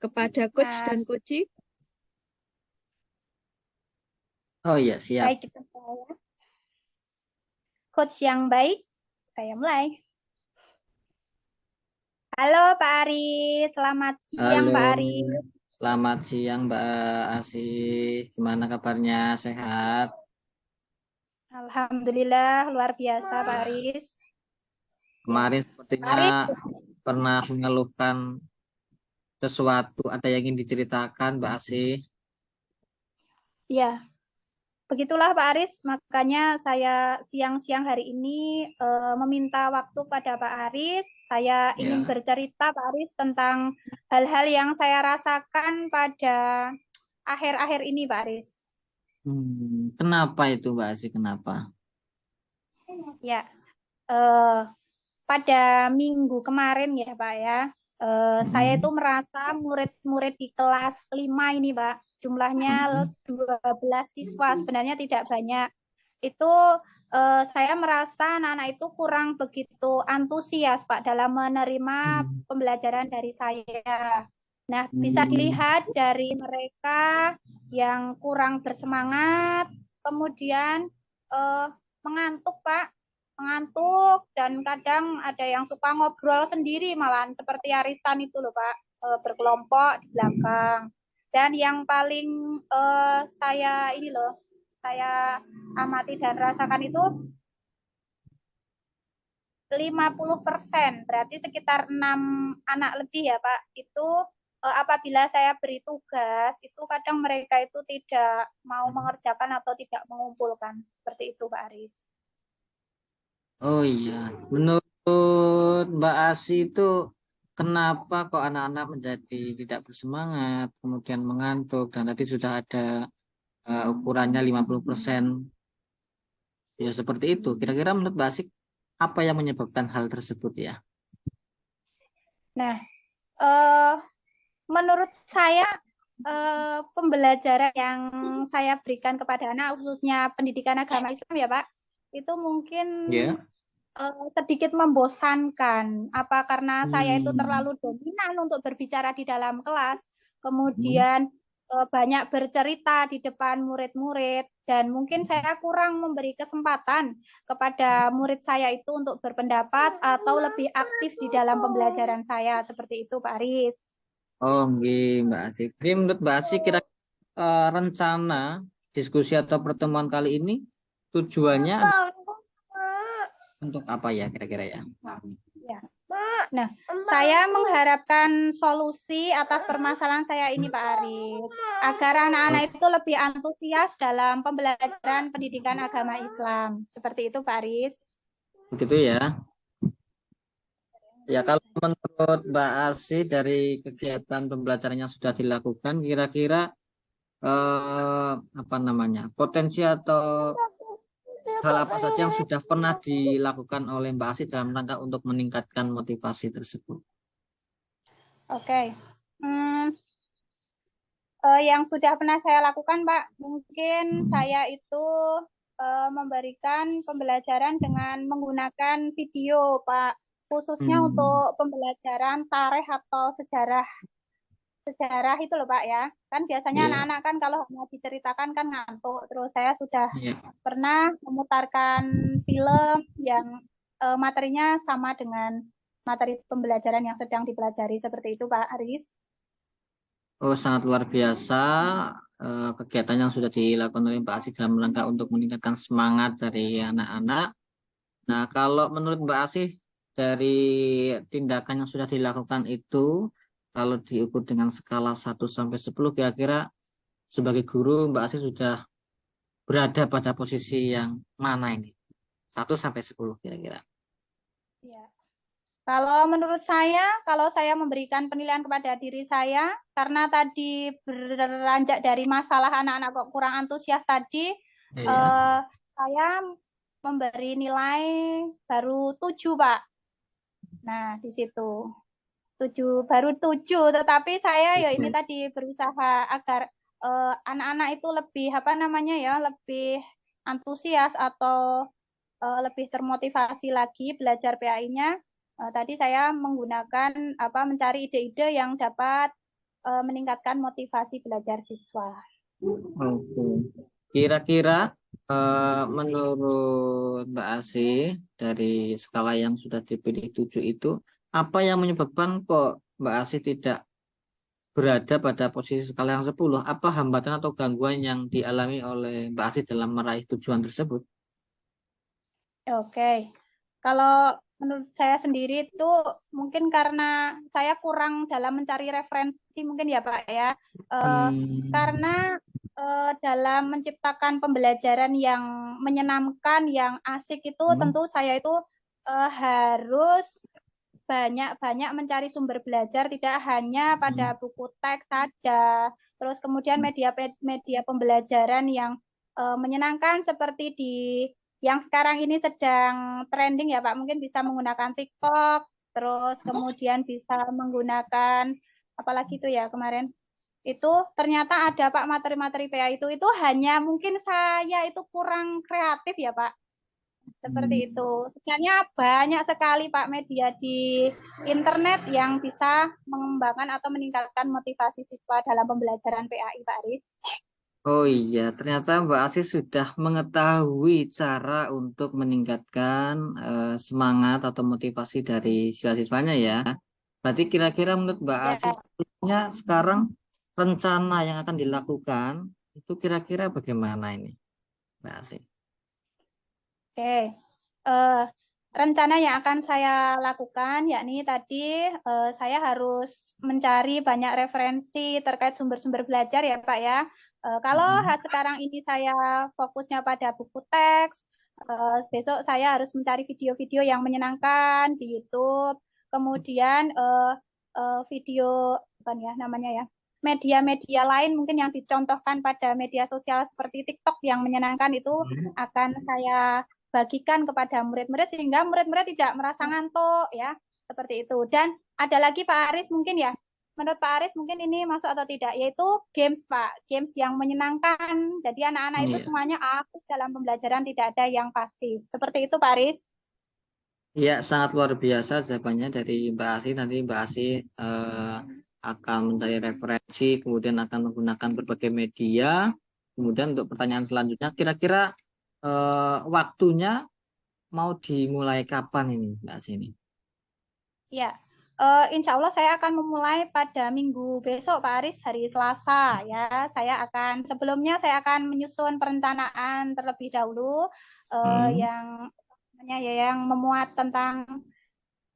kepada coach dan coachi. Oh iya, siap. Baik, kita mulai. Coach yang baik, saya mulai. Halo Pak Aris, selamat siang Halo. Pak Aris. Selamat siang Mbak Asih, gimana kabarnya? Sehat? Alhamdulillah, luar biasa Pak Aris. Kemarin sepertinya pernah mengeluhkan sesuatu, ada yang ingin diceritakan Mbak Asih? Ya, begitulah Pak Aris, makanya saya siang-siang hari ini meminta waktu pada Pak Aris. Saya ingin bercerita Pak Aris tentang hal-hal yang saya rasakan pada akhir-akhir ini Pak Aris. Kenapa itu Mbak Asih, kenapa? Ya, pada minggu kemarin ya Pak ya, saya itu merasa murid-murid di kelas 5 ini Pak, jumlahnya 12 siswa, sebenarnya tidak banyak. Itu saya merasa anak-anak itu kurang begitu antusias Pak dalam menerima pembelajaran dari saya. Nah, bisa Hmm. dilihat dari mereka yang kurang bersemangat, kemudian mengantuk, Pak. Mengantuk, dan kadang ada yang suka ngobrol sendiri malahan, seperti arisan itu loh, Pak, berkelompok di belakang. Dan yang paling saya amati dan rasakan itu 50%, berarti sekitar 6 anak lebih ya Pak, itu apabila saya beri tugas, itu kadang mereka itu tidak mau mengerjakan atau tidak mengumpulkan. Seperti itu Pak Aris. Oh iya, menurut Mbak Asi itu kenapa kok anak-anak menjadi tidak bersemangat, kemudian mengantuk, dan tadi sudah ada ukurannya 50%. Ya seperti itu. Kira-kira menurut Mbak Asi apa yang menyebabkan hal tersebut ya? Nah, menurut saya pembelajaran yang saya berikan kepada anak, khususnya pendidikan agama Islam ya Pak, itu mungkin Ya. sedikit membosankan. Apa karena saya itu Hmm. terlalu dominan untuk berbicara di dalam kelas, Hmm. kemudian banyak bercerita di depan murid-murid, dan mungkin saya kurang memberi kesempatan kepada murid saya itu untuk berpendapat atau lebih aktif di dalam pembelajaran saya. Seperti itu, Pak Aris. Oh, nggih, Mbak Asi. Jadi menurut Mbak Asi kira rencana diskusi atau pertemuan kali ini tujuannya untuk apa ya kira-kira ya? Ya. Nah, saya mengharapkan solusi atas permasalahan saya ini, Pak Aris, agar Oh, anak-anak itu lebih antusias dalam pembelajaran pendidikan agama Islam. Seperti itu, Pak Aris. begitu ya. Ya, kalau menurut Mbak Asi dari kegiatan pembelajaran yang sudah dilakukan, kira-kira apa namanya, potensi atau hal apa saja yang sudah pernah dilakukan oleh Mbak Asi dalam rangka untuk meningkatkan motivasi tersebut? Oke. Hmm, yang sudah pernah saya lakukan, Pak, mungkin saya itu memberikan pembelajaran dengan menggunakan video, Pak, khususnya Hmm. untuk pembelajaran tarikh atau sejarah sejarah itu loh Pak ya. Kan biasanya Iya, anak-anak kan kalau hanya diceritakan kan ngantuk. Terus saya sudah iya. pernah memutarkan film yang materinya sama dengan materi pembelajaran yang sedang dipelajari. Seperti itu Pak Aris. Oh, sangat luar biasa kegiatan yang sudah dilakukan oleh Mbak Asi dalam rangka untuk meningkatkan semangat dari anak-anak. Nah, kalau menurut Mbak Asih dari tindakan yang sudah dilakukan itu, kalau diukur dengan skala 1 sampai 10, kira-kira sebagai guru Mbak Asih sudah berada pada posisi yang mana ini? 1 sampai 10 kira-kira. Ya. Kalau menurut saya, kalau saya memberikan penilaian kepada diri saya, karena tadi beranjak dari masalah anak-anak kok kurang antusias tadi, Iya. saya memberi nilai baru 7, Pak. Nah, di situ. 7, baru 7, tetapi saya ya ini tadi berusaha agar anak-anak itu lebih apa namanya ya, lebih antusias atau lebih termotivasi lagi belajar PAI-nya. Tadi saya menggunakan apa mencari ide-ide yang dapat meningkatkan motivasi belajar siswa. Oke. Kira-kira menurut Mbak Asih dari skala yang sudah dipilih 7 itu, apa yang menyebabkan kok Mbak Asih tidak berada pada posisi skala yang 10? Apa hambatan atau gangguan yang dialami oleh Mbak Asih dalam meraih tujuan tersebut? Oke, kalau menurut saya sendiri itu mungkin karena saya kurang dalam mencari referensi mungkin ya Pak ya. Eh, Hmm. karena dalam menciptakan pembelajaran yang menyenangkan, yang asik itu Hmm. tentu saya itu harus banyak-banyak mencari sumber belajar, tidak hanya pada buku teks saja. Terus kemudian media pembelajaran yang menyenangkan seperti di yang sekarang ini sedang trending ya Pak, mungkin bisa menggunakan TikTok, terus kemudian bisa menggunakan apalagi itu ya kemarin itu ternyata ada Pak materi-materi PA itu hanya mungkin saya itu kurang kreatif ya Pak. Seperti itu. Sebenarnya banyak sekali Pak media di internet yang bisa mengembangkan atau meningkatkan motivasi siswa dalam pembelajaran PAI, Pak Aris. Oh iya, ternyata Mbak Asis sudah mengetahui cara untuk meningkatkan semangat atau motivasi dari siswa-siswanya ya. Berarti kira-kira menurut Mbak Ya, Asis sekarang rencana yang akan dilakukan itu kira-kira bagaimana ini, Mbak Asis? oke. Eh, rencana yang akan saya lakukan yakni tadi saya harus mencari banyak referensi terkait sumber-sumber belajar ya Pak ya. Kalau sekarang ini saya fokusnya pada buku teks, besok saya harus mencari video-video yang menyenangkan di YouTube. Kemudian video bukan ya namanya ya media-media lain mungkin yang dicontohkan pada media sosial seperti TikTok yang menyenangkan itu akan saya bagikan kepada murid-murid sehingga murid-murid tidak merasa ngantuk ya seperti itu. Dan ada lagi Pak Aris mungkin ya, menurut Pak Aris mungkin ini masuk atau tidak, yaitu games Pak, games yang menyenangkan. Jadi anak-anak itu Iya. semuanya aktif dalam pembelajaran, tidak ada yang pasif. Seperti itu Pak Aris. Iya, sangat luar biasa jawabannya dari Mbak Asi. Nanti Mbak Asi akan mencari referensi, kemudian akan menggunakan berbagai media. Kemudian untuk pertanyaan selanjutnya, kira-kira waktunya mau dimulai kapan ini, Mbak Asi ini? Ya, insya Allah saya akan memulai pada minggu besok Pak Aris, hari Selasa ya. Sebelumnya saya akan menyusun perencanaan terlebih dahulu yang yang memuat tentang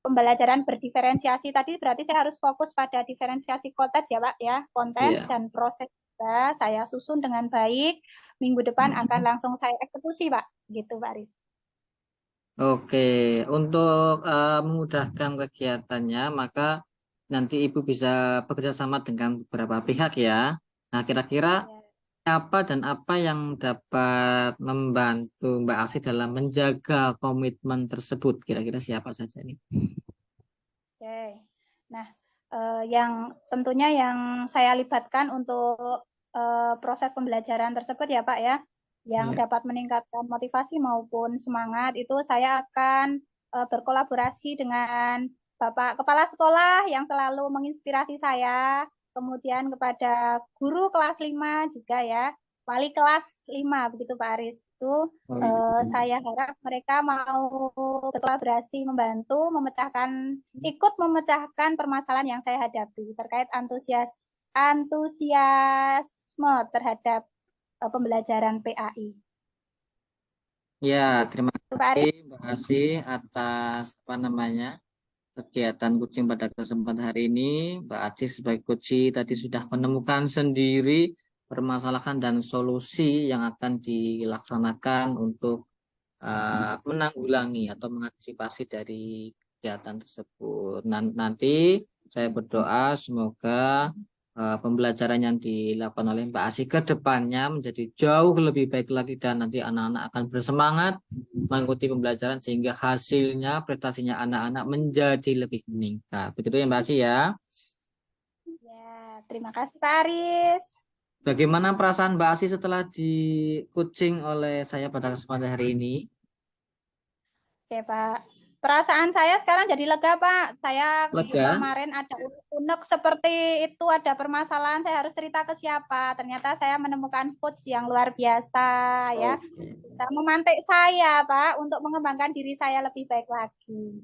pembelajaran berdiferensiasi tadi. Berarti saya harus fokus pada diferensiasi konten ya Pak ya, konten Iya. dan proses juga saya susun dengan baik. Minggu depan akan langsung saya eksekusi Pak, gitu Pak Aris. Oke, untuk memudahkan kegiatannya, maka nanti Ibu bisa bekerja sama dengan beberapa pihak ya. Nah, kira-kira apa dan apa yang dapat membantu Mbak Afi dalam menjaga komitmen tersebut? Kira-kira siapa saja nih? Oke. Nah, yang tentunya yang saya libatkan untuk proses pembelajaran tersebut ya Pak ya, yang Iya. dapat meningkatkan motivasi maupun semangat itu saya akan berkolaborasi dengan Bapak Kepala Sekolah yang selalu menginspirasi saya, kemudian kepada guru kelas 5 juga ya, wali kelas 5 begitu Pak Aris. Itu Oh, iya. saya harap mereka mau berkolaborasi membantu ikut memecahkan permasalahan yang saya hadapi terkait antusiasme terhadap pembelajaran PAI. Ya, terima Pak kasih Aris. Mbak Afi atas kegiatan coaching pada kesempatan hari ini. Mbak Aci sebagai coach tadi sudah menemukan sendiri permasalahan dan solusi yang akan dilaksanakan untuk menanggulangi atau mengantisipasi dari kegiatan tersebut. Nanti saya berdoa semoga pembelajaran yang dilakukan oleh Mbak Asih ke depannya menjadi jauh lebih baik lagi dan nanti anak-anak akan bersemangat mengikuti pembelajaran sehingga hasilnya, prestasinya anak-anak menjadi lebih meningkat. Begitu ya Mbak Asih ya. Ya, terima kasih Pak Aris. Bagaimana perasaan Mbak Asih setelah di coaching oleh saya pada kesempatan hari ini? Oke Pak. Perasaan saya sekarang jadi lega Pak. Saya Lega? kemarin ada unek seperti itu, ada permasalahan, saya harus cerita ke siapa. Ternyata saya menemukan coach yang luar biasa ya. Oke. Bisa memantik saya Pak untuk mengembangkan diri saya lebih baik lagi.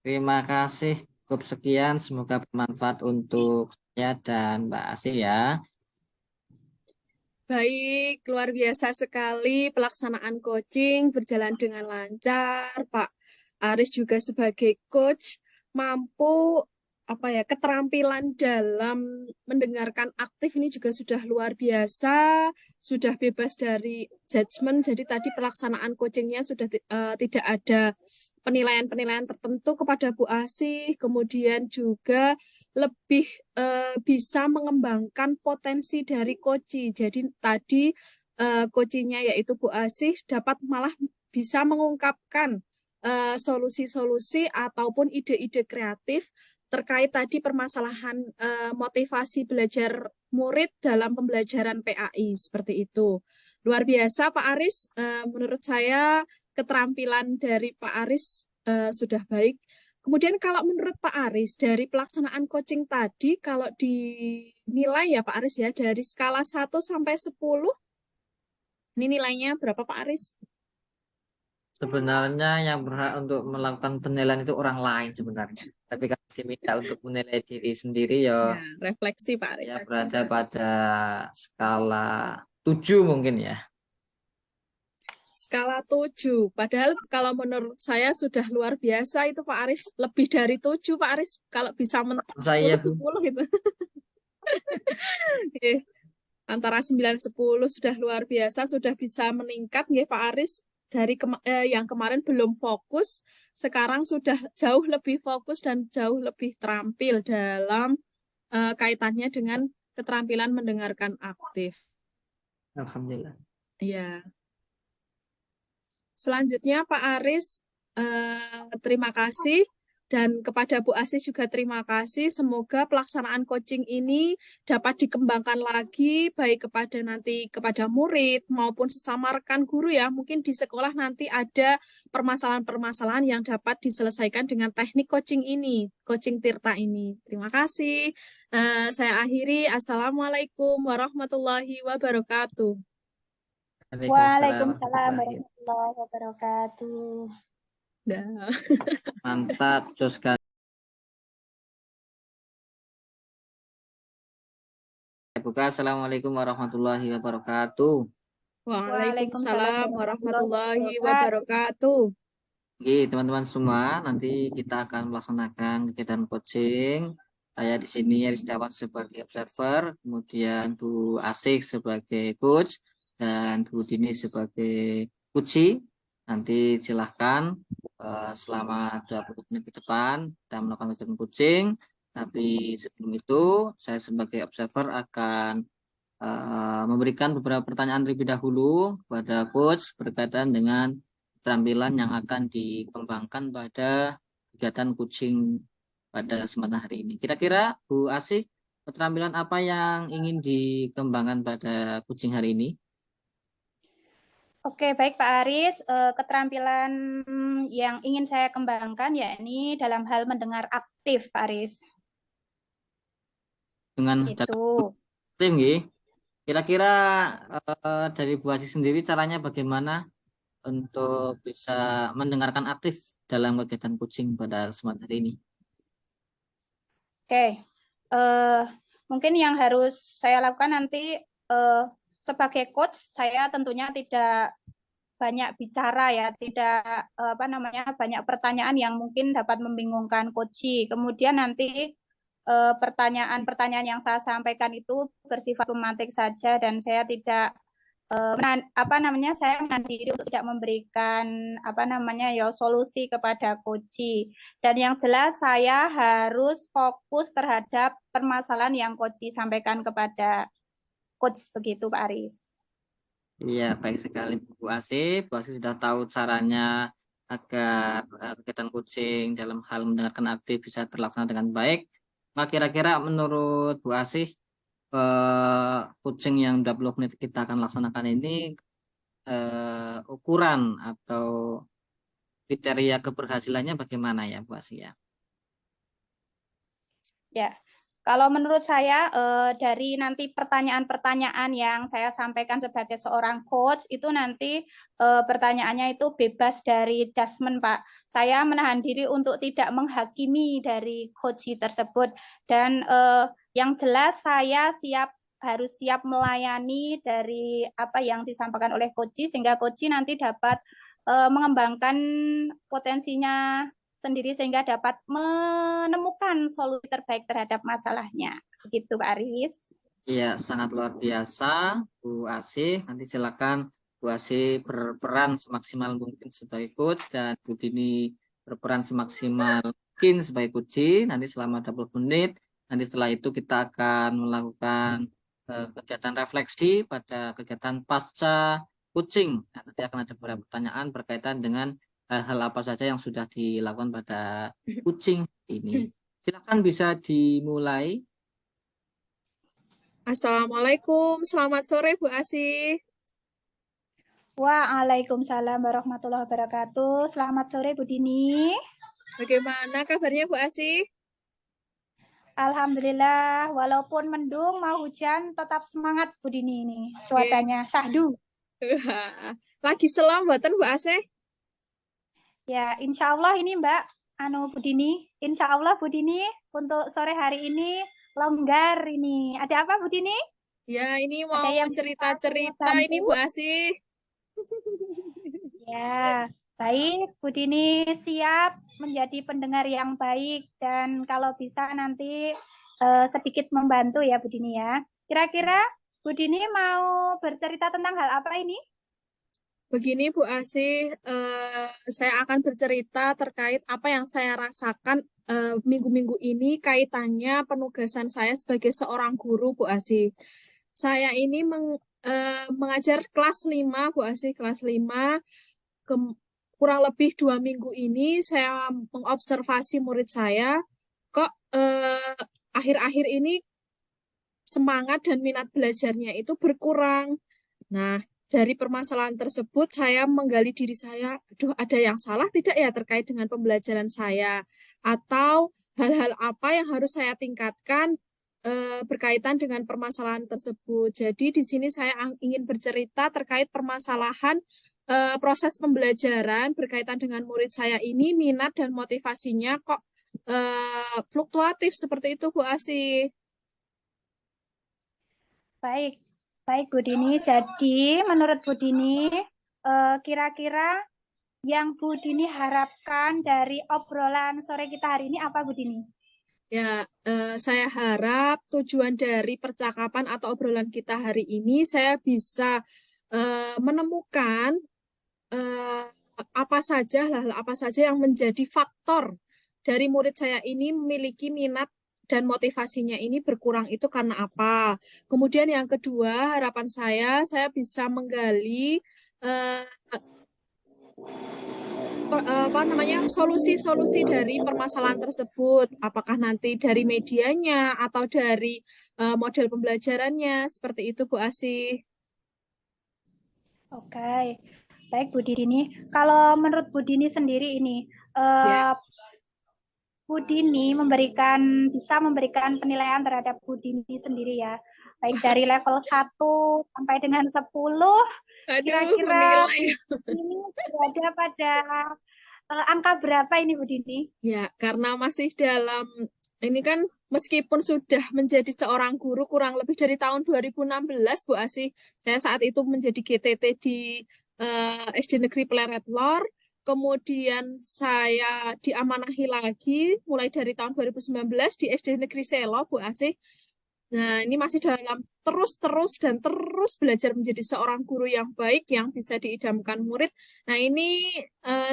Terima kasih. Cukup sekian. Semoga bermanfaat untuk saya dan Mbak Asih ya. Baik, luar biasa sekali pelaksanaan coaching berjalan dengan lancar. Pak Aris juga sebagai coach mampu keterampilan dalam mendengarkan aktif ini juga sudah luar biasa, sudah bebas dari judgement. Jadi tadi pelaksanaan coachingnya sudah tidak ada penilaian-penilaian tertentu kepada Bu Asih, kemudian juga lebih bisa mengembangkan potensi dari koci. Jadi tadi kocinya yaitu Bu Asih dapat malah bisa mengungkapkan solusi-solusi ataupun ide-ide kreatif terkait tadi permasalahan motivasi belajar murid dalam pembelajaran PAI seperti itu. Luar biasa Pak Aris. Menurut saya keterampilan dari Pak Aris sudah baik. Kemudian kalau menurut Pak Aris dari pelaksanaan coaching tadi, kalau dinilai ya Pak Aris ya, dari skala 1 sampai 10, ini nilainya berapa Pak Aris? Sebenarnya yang berhak untuk melakukan penilaian itu orang lain sebenarnya. Tapi kasih minta untuk menilai diri sendiri Ya, ya, refleksi Pak Aris. ya berada pada skala 7 mungkin ya. Skala 7. Padahal kalau menurut saya sudah luar biasa itu Pak Aris. Lebih dari 7 Pak Aris. Kalau bisa mentok Saya 10 gitu. Oke. Antara 9-10 sudah luar biasa, sudah bisa meningkat ya Pak Aris. Dari yang kemarin belum fokus, sekarang sudah jauh lebih fokus dan jauh lebih terampil dalam kaitannya dengan keterampilan mendengarkan aktif. Alhamdulillah. Ya. Selanjutnya Pak Aris, terima kasih. Dan kepada Bu Asis juga terima kasih. Semoga pelaksanaan coaching ini dapat dikembangkan lagi, baik kepada murid maupun sesama rekan guru ya. Mungkin di sekolah nanti ada permasalahan-permasalahan yang dapat diselesaikan dengan teknik coaching ini, coaching Tirta ini. Terima kasih. Saya akhiri. Assalamualaikum warahmatullahi wabarakatuh. Waalaikumsalam warahmatullahi wabarakatuh. Dah. Mantap, Jos. Buka. Assalamualaikum warahmatullahi wabarakatuh. Waalaikumsalam warahmatullahi wabarakatuh. Oke, teman-teman semua, nanti kita akan melaksanakan kegiatan coaching. Saya di sini Aris Dawat sebagai observer, kemudian Bu Asik sebagai coach, dan Bu Dini sebagai coachee. Nanti silahkan selama 20 menit ke depan kita melakukan kegiatan coaching. Tapi sebelum itu, saya sebagai observer akan memberikan beberapa pertanyaan terlebih dahulu kepada coach berkaitan dengan keterampilan yang akan dikembangkan pada kegiatan coaching pada kesempatan hari ini. Kira-kira Bu Asih, keterampilan apa yang ingin dikembangkan pada coaching hari ini? Oke, baik Pak Aris. Keterampilan yang ingin saya kembangkan yakni dalam hal mendengar aktif, Pak Aris. Dengan Itu. tim, kira-kira dari Bu Asih sendiri caranya bagaimana untuk bisa mendengarkan aktif dalam kegiatan coaching pada kesempatan hari ini? Oke, mungkin yang harus saya lakukan nanti sebagai coach, saya tentunya tidak banyak bicara ya, tidak banyak pertanyaan yang mungkin dapat membingungkan coachee. Kemudian nanti pertanyaan-pertanyaan yang saya sampaikan itu bersifat tematik saja dan saya tidak saya menahan diri untuk tidak memberikan solusi kepada coachee. Dan yang jelas saya harus fokus terhadap permasalahan yang coachee sampaikan kepada coach, begitu Pak Aris. Iya, baik sekali Bu Asih. Bu Asih sudah tahu caranya agar kegiatan coaching dalam hal mendengarkan aktif bisa terlaksana dengan baik. Nah, kira-kira menurut Bu Asih, coaching yang 20 menit kita akan laksanakan ini, ukuran atau kriteria keberhasilannya bagaimana ya Bu Asih ya? Ya, kalau menurut saya dari nanti pertanyaan-pertanyaan yang saya sampaikan sebagai seorang coach itu nanti pertanyaannya itu bebas dari judgement, Pak. Saya menahan diri untuk tidak menghakimi dari coach tersebut dan yang jelas saya harus siap melayani dari apa yang disampaikan oleh coach sehingga coach nanti dapat mengembangkan potensinya sendiri sehingga dapat menemukan solusi terbaik terhadap masalahnya. Begitu Pak Aris. Iya, sangat luar biasa Bu Asih. Nanti silakan Bu Asih berperan semaksimal mungkin sebagai coach dan Bu Dini berperan semaksimal mungkin sebagai coach. Nanti selama 20 menit. Nanti setelah itu kita akan melakukan kegiatan refleksi pada kegiatan pasca coaching. Nah, nanti akan ada beberapa pertanyaan berkaitan dengan hal apa saja yang sudah dilakukan pada coaching ini. Silakan bisa dimulai. Assalamualaikum, selamat sore Bu Asih. Waalaikumsalam warahmatullahi wabarakatuh. Selamat sore Bu Dini. Bagaimana kabarnya Bu Asih? Alhamdulillah, walaupun mendung mau hujan, tetap semangat Bu Dini ini. Oke. Cuacanya syahdu. Lagi selam buatan Bu Asih? Ya, insya Allah ini Mbak, Bu Dini. Insya Allah Bu Dini untuk sore hari ini longgar ini. Ada apa Bu Dini? Ya, ini Ada mau yang bisa saya cerita-cerita ini bantu? Bu Asih. Ya, baik Bu Dini siap menjadi pendengar yang baik dan kalau bisa nanti sedikit membantu ya Bu Dini ya. Kira-kira Bu Dini mau bercerita tentang hal apa ini? Begini Bu Asih, saya akan bercerita terkait apa yang saya rasakan minggu-minggu ini kaitannya penugasan saya sebagai seorang guru Bu Asih. Saya ini mengajar kelas 5 Bu Asih, kelas 5. Kurang lebih 2 minggu ini saya mengobservasi murid saya, kok akhir-akhir ini semangat dan minat belajarnya itu berkurang. Nah, dari permasalahan tersebut saya menggali diri saya, aduh ada yang salah tidak ya terkait dengan pembelajaran saya? Atau hal-hal apa yang harus saya tingkatkan berkaitan dengan permasalahan tersebut. Jadi di sini saya ingin bercerita terkait permasalahan proses pembelajaran berkaitan dengan murid saya ini, minat dan motivasinya kok fluktuatif seperti itu Bu Asih. Baik, baik Bu Dini. Jadi menurut Bu Dini, kira-kira yang Bu Dini harapkan dari obrolan sore kita hari ini apa Bu Dini? Ya, saya harap tujuan dari percakapan atau obrolan kita hari ini saya bisa menemukan eh, hal apa saja yang menjadi faktor dari murid saya ini memiliki minat dan motivasinya ini berkurang itu karena apa. Kemudian yang kedua, harapan saya bisa menggali eh, apa namanya solusi-solusi dari permasalahan tersebut. Apakah nanti dari medianya atau dari model pembelajarannya seperti itu Bu Asih. Oke, baik Bu Dini. Kalau menurut Bu Dini sendiri ini, Ya. Bu Dini bisa memberikan penilaian terhadap Bu Dini sendiri ya. Baik dari level 1 sampai dengan 10, Aduh, kira-kira menilai. ini berada pada angka berapa ini Bu Dini? Ya, karena masih dalam ini kan meskipun sudah menjadi seorang guru kurang lebih dari tahun 2016 Bu Asih. Saya saat itu menjadi GTT di SD Negeri Pleret Lor. Kemudian saya diamanahi lagi mulai dari tahun 2019 di SD Negeri Selo Bu Asih. Nah, ini masih dalam terus belajar menjadi seorang guru yang baik yang bisa diidamkan murid. Nah, ini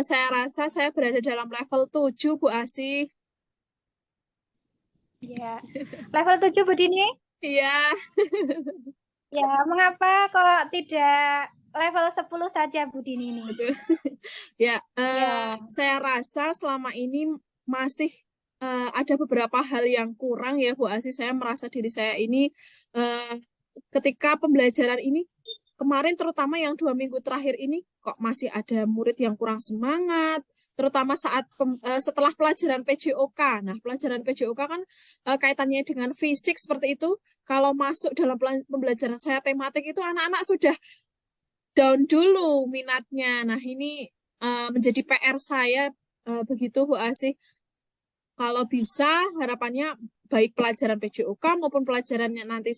saya rasa saya berada dalam level 7, Bu Asih. Ya, level 7 Bu Dini? Iya, Ya, mengapa kok tidak level 10 saja Bu Dini ini? betul. Ya, Ya, saya rasa selama ini masih ada beberapa hal yang kurang ya, Bu Asih. Saya merasa diri saya ini ketika pembelajaran ini kemarin terutama yang 2 minggu terakhir ini kok masih ada murid yang kurang semangat, terutama saat setelah pelajaran PJOK. Nah, pelajaran PJOK kan kaitannya dengan fisik seperti itu. Kalau masuk dalam pembelajaran saya tematik itu anak-anak sudah down dulu minatnya. Nah, ini menjadi PR saya begitu Bu Asih. Kalau bisa harapannya baik pelajaran PJOK maupun pelajaran yang nanti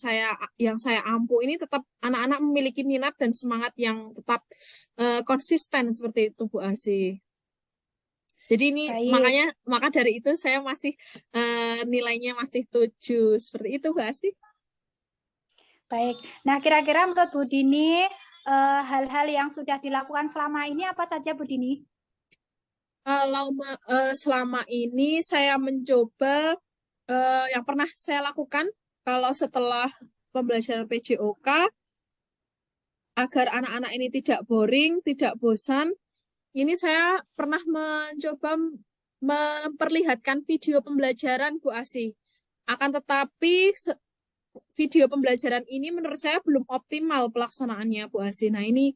yang saya ampu ini tetap anak-anak memiliki minat dan semangat yang tetap konsisten seperti itu Bu Asih. Jadi ini baik, maka dari itu saya masih nilainya masih 7 seperti itu Bu Asih. baik. Nah, kira-kira menurut Bu Dini, hal-hal yang sudah dilakukan selama ini apa saja Bu Dini? Kalau selama ini saya mencoba yang pernah saya lakukan kalau setelah pembelajaran PJOK agar anak-anak ini tidak boring, tidak bosan, ini saya pernah mencoba memperlihatkan video pembelajaran Bu Asih. Akan tetapi video pembelajaran ini menurut saya belum optimal pelaksanaannya Bu Asih. Nah, ini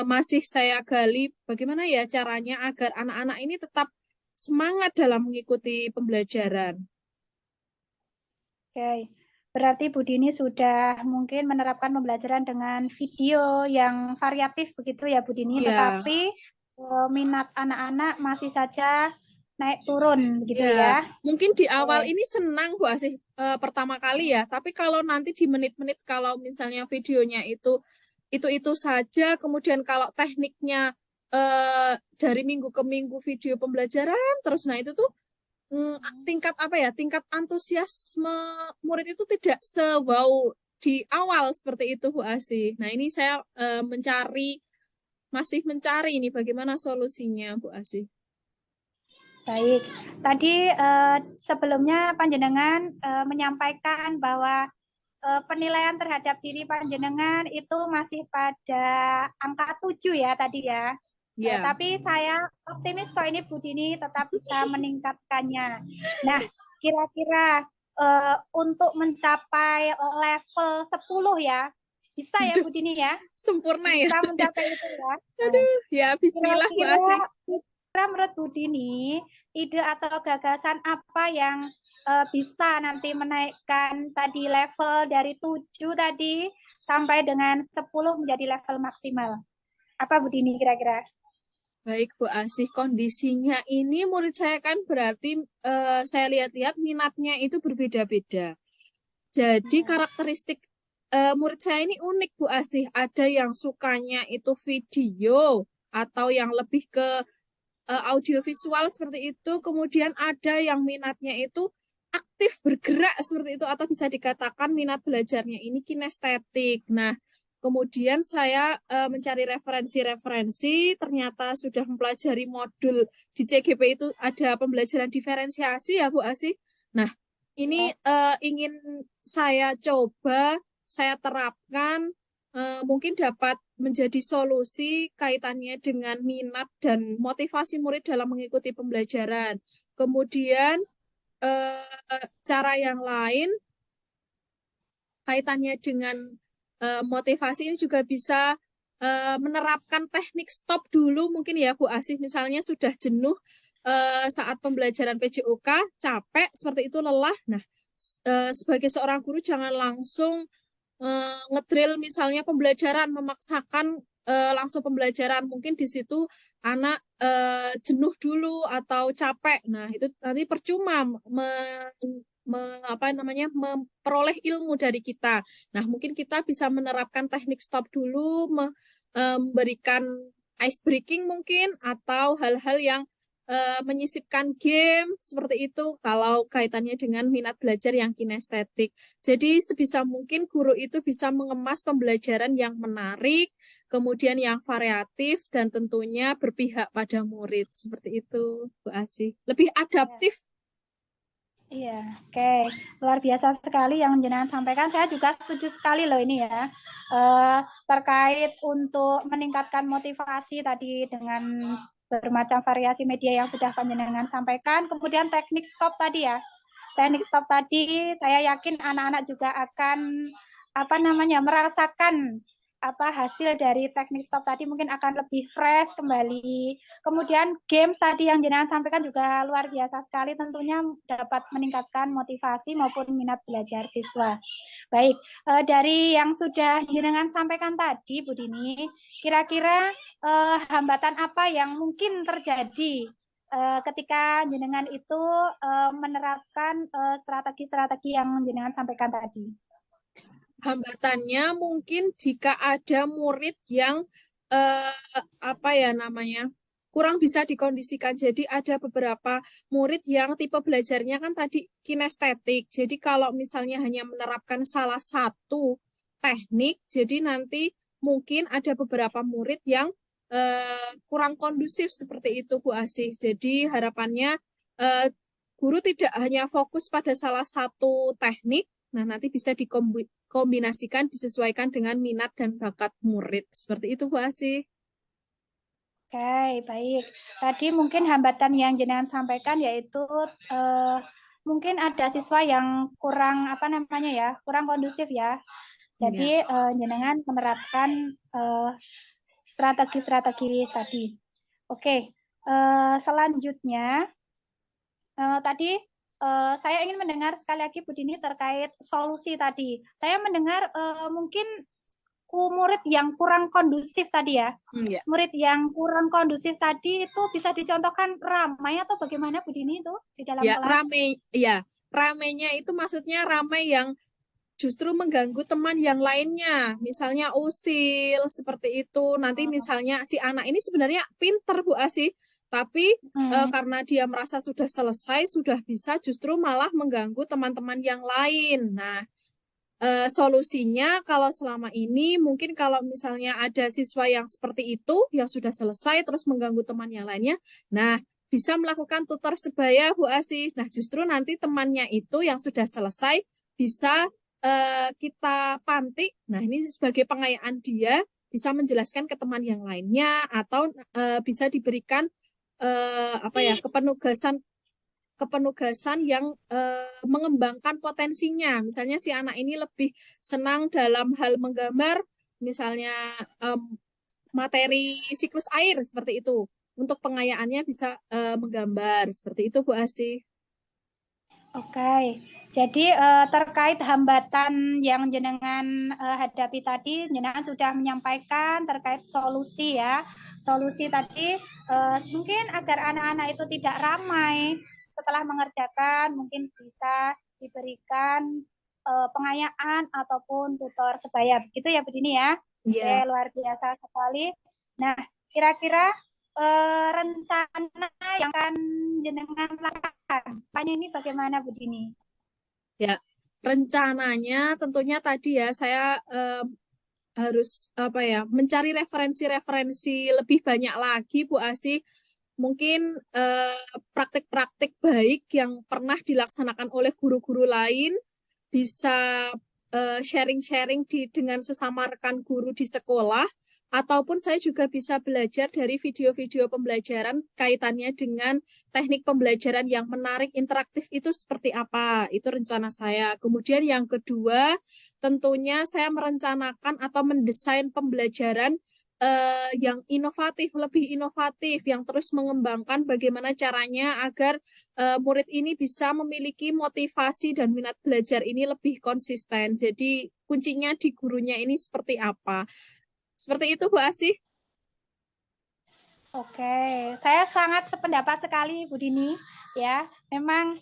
masih saya gali bagaimana ya caranya agar anak-anak ini tetap semangat dalam mengikuti pembelajaran. Oke, berarti Bu Dini sudah mungkin menerapkan pembelajaran dengan video yang variatif begitu ya Bu Dini, Ya, tetapi minat anak-anak masih saja naik turun begitu ya. ya. Mungkin di awal Oke. ini senang Bu Asih pertama kali ya, tapi kalau nanti di menit-menit kalau misalnya videonya itu saja, kemudian kalau tekniknya dari minggu ke minggu video pembelajaran terus, nah itu tuh tingkat apa ya, tingkat antusiasme murid itu tidak se-wow di awal seperti itu Bu Asih. Nah ini saya masih mencari ini bagaimana solusinya Bu Asih. Baik, tadi sebelumnya Panjenengan menyampaikan bahwa penilaian terhadap diri Panjenengan itu masih pada angka 7 ya tadi ya. Ya, Tapi saya optimis kok ini Bu Dini tetap bisa meningkatkannya. Nah, kira-kira untuk mencapai level 10 ya, bisa ya aduh, Bu Dini ya? sempurna ya. Bisa mencapai itu ya. Nah, Aduh, ya Bismillah Bu kira-kira Asih. menurut Bu Dini, ide atau gagasan apa yang bisa nanti menaikkan tadi level dari 7 tadi sampai dengan 10 menjadi level maksimal? Apa Bu Dini kira-kira? Baik Bu Asih, kondisinya ini murid saya kan berarti saya lihat-lihat minatnya itu berbeda-beda. Jadi karakteristik murid saya ini unik Bu Asih. Ada yang sukanya itu video atau yang lebih ke audiovisual seperti itu. Kemudian ada yang minatnya itu aktif bergerak seperti itu, atau bisa dikatakan minat belajarnya ini kinestetik. Nah, kemudian saya mencari referensi-referensi, ternyata sudah mempelajari modul di CGP itu ada pembelajaran diferensiasi ya Bu Asih. Nah, ini ingin saya coba, saya terapkan, mungkin dapat menjadi solusi kaitannya dengan minat dan motivasi murid dalam mengikuti pembelajaran. Kemudian cara yang lain kaitannya dengan motivasi ini juga bisa menerapkan teknik stop dulu mungkin ya Bu Asih, misalnya sudah jenuh saat pembelajaran PJOK, capek seperti itu, lelah. Nah, sebagai seorang guru jangan langsung ngedrill misalnya pembelajaran, memaksakan langsung pembelajaran. Mungkin di situ anak jenuh dulu atau capek. Nah, itu nanti percuma apa namanya, memperoleh ilmu dari kita. Nah, mungkin kita bisa menerapkan teknik stop dulu, memberikan ice breaking mungkin, atau hal-hal yang menyisipkan game seperti itu kalau kaitannya dengan minat belajar yang kinestetik. Jadi sebisa mungkin guru itu bisa mengemas pembelajaran yang menarik, kemudian yang variatif, dan tentunya berpihak pada murid. Seperti itu, Bu Asih. Lebih adaptif. Iya, oke. Luar biasa sekali yang jenengan sampaikan. Saya juga setuju sekali loh ini ya. Terkait untuk meningkatkan motivasi tadi dengan bermacam variasi media yang sudah panjenengan sampaikan. Kemudian teknik stop tadi ya. Teknik stop tadi saya yakin anak-anak juga akan merasakan hasil dari teknik stop tadi, mungkin akan lebih fresh kembali. Kemudian games tadi yang jenengan sampaikan juga luar biasa sekali, tentunya dapat meningkatkan motivasi maupun minat belajar siswa. Baik, dari yang sudah jenengan sampaikan tadi Bu Dini, kira-kira hambatan apa yang mungkin terjadi ketika jenengan itu menerapkan strategi-strategi yang jenengan sampaikan tadi? Hambatannya mungkin jika ada murid yang apa ya namanya, kurang bisa dikondisikan. Jadi ada beberapa murid yang tipe belajarnya kan tadi kinestetik. Jadi kalau misalnya hanya menerapkan salah satu teknik, jadi nanti mungkin ada beberapa murid yang kurang kondusif seperti itu Bu Asih. Jadi harapannya guru tidak hanya fokus pada salah satu teknik. Nah, nanti bisa dikombinasikan, disesuaikan dengan minat dan bakat murid. Seperti itu, Bu Asih. Oke, baik. Tadi mungkin hambatan yang jenengan sampaikan yaitu mungkin ada siswa yang kurang kurang kondusif ya. Ya. Jadi jenengan menerapkan strategi-strategi tadi. Oke, selanjutnya tadi saya ingin mendengar sekali lagi Bu Dini terkait solusi tadi. Saya mendengar mungkin murid yang kurang kondusif tadi ya. Ya. Murid yang kurang kondusif tadi itu bisa dicontohkan ramai atau bagaimana Bu Dini itu di dalam Ya, kelas? ramainya itu maksudnya ramai yang justru mengganggu teman yang lainnya. Misalnya usil, seperti itu. Nanti misalnya si anak ini sebenarnya pinter Bu Asih, tapi karena dia merasa sudah selesai, sudah bisa, justru malah mengganggu teman-teman yang lain. Nah, solusinya kalau selama ini mungkin kalau misalnya ada siswa yang seperti itu, yang sudah selesai terus mengganggu teman yang lainnya, nah bisa melakukan tutor sebaya Bu Asih. Nah, justru nanti temannya itu yang sudah selesai bisa kita pantik. Nah, ini sebagai pengayaan dia bisa menjelaskan ke teman yang lainnya atau bisa diberikan kepenugasan yang mengembangkan potensinya. Misalnya si anak ini lebih senang dalam hal menggambar, misalnya materi siklus air seperti itu. Untuk pengayaannya bisa menggambar seperti itu Bu Asih. Oke, jadi terkait hambatan yang jenengan hadapi tadi, jenengan sudah menyampaikan terkait solusi ya. Solusi tadi mungkin agar anak-anak itu tidak ramai setelah mengerjakan, mungkin bisa diberikan pengayaan ataupun tutor sebaya. Begitu ya Bu Dini ya? Iya. Oke, luar biasa sekali. Nah, kira-kira rencana yang akan jenengan lakukan. Tanya ini bagaimana Bu Dini? Ya, rencananya tentunya tadi ya saya harus mencari referensi-referensi lebih banyak lagi Bu Asih. Mungkin praktik-praktik baik yang pernah dilaksanakan oleh guru-guru lain bisa sharing-sharing dengan sesama rekan guru di sekolah, ataupun saya juga bisa belajar dari video-video pembelajaran kaitannya dengan teknik pembelajaran yang menarik, interaktif itu seperti apa. Itu rencana saya. Kemudian yang kedua, tentunya saya merencanakan atau mendesain pembelajaran yang inovatif, lebih inovatif, yang terus mengembangkan bagaimana caranya agar murid ini bisa memiliki motivasi dan minat belajar ini lebih konsisten. Jadi kuncinya di gurunya ini seperti apa. Seperti itu Bu Asih. Oke, saya sangat sependapat sekali Bu Dini. Ya, memang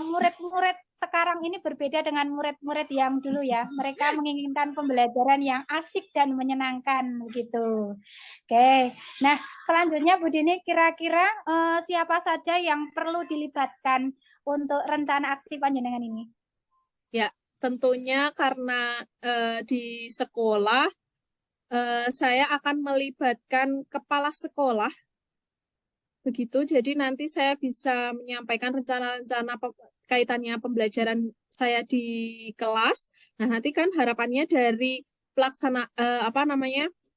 murid-murid sekarang ini berbeda dengan murid-murid yang dulu ya. Mereka menginginkan pembelajaran yang asik dan menyenangkan begitu. Oke, nah selanjutnya Bu Dini kira-kira siapa saja yang perlu dilibatkan untuk rencana aksi panjenengan ini? Ya, tentunya karena di sekolah saya akan melibatkan kepala sekolah. Begitu, jadi nanti saya bisa menyampaikan rencana-rencana kaitannya pembelajaran saya di kelas. Nah, nanti kan harapannya dari pelaksana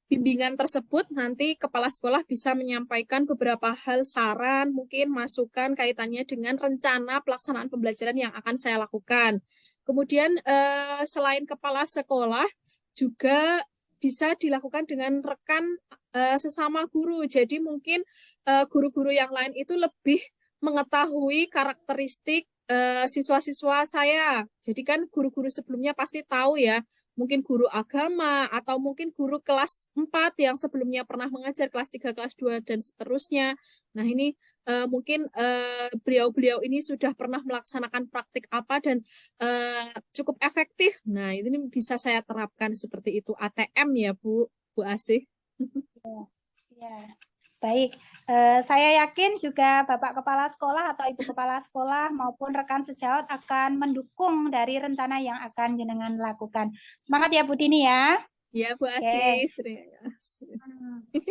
bimbingan tersebut nanti kepala sekolah bisa menyampaikan beberapa hal saran, mungkin masukan kaitannya dengan rencana pelaksanaan pembelajaran yang akan saya lakukan. Kemudian selain kepala sekolah juga bisa dilakukan dengan rekan sesama guru. Jadi mungkin guru-guru yang lain itu lebih mengetahui karakteristik siswa-siswa saya. Jadi kan guru-guru sebelumnya pasti tahu ya, mungkin guru agama atau mungkin guru kelas 4 yang sebelumnya pernah mengajar kelas 3, kelas 2 dan seterusnya. Nah, ini mungkin beliau-beliau ini sudah pernah melaksanakan praktik apa dan cukup efektif. Nah, ini bisa saya terapkan seperti itu. ATM ya, Bu Asih. Ya, baik. Saya yakin juga Bapak Kepala Sekolah atau Ibu Kepala Sekolah maupun rekan sejawat akan mendukung dari rencana yang akan jenengan lakukan. Semangat ya Bu Dini ya. Ya, Bu Asih.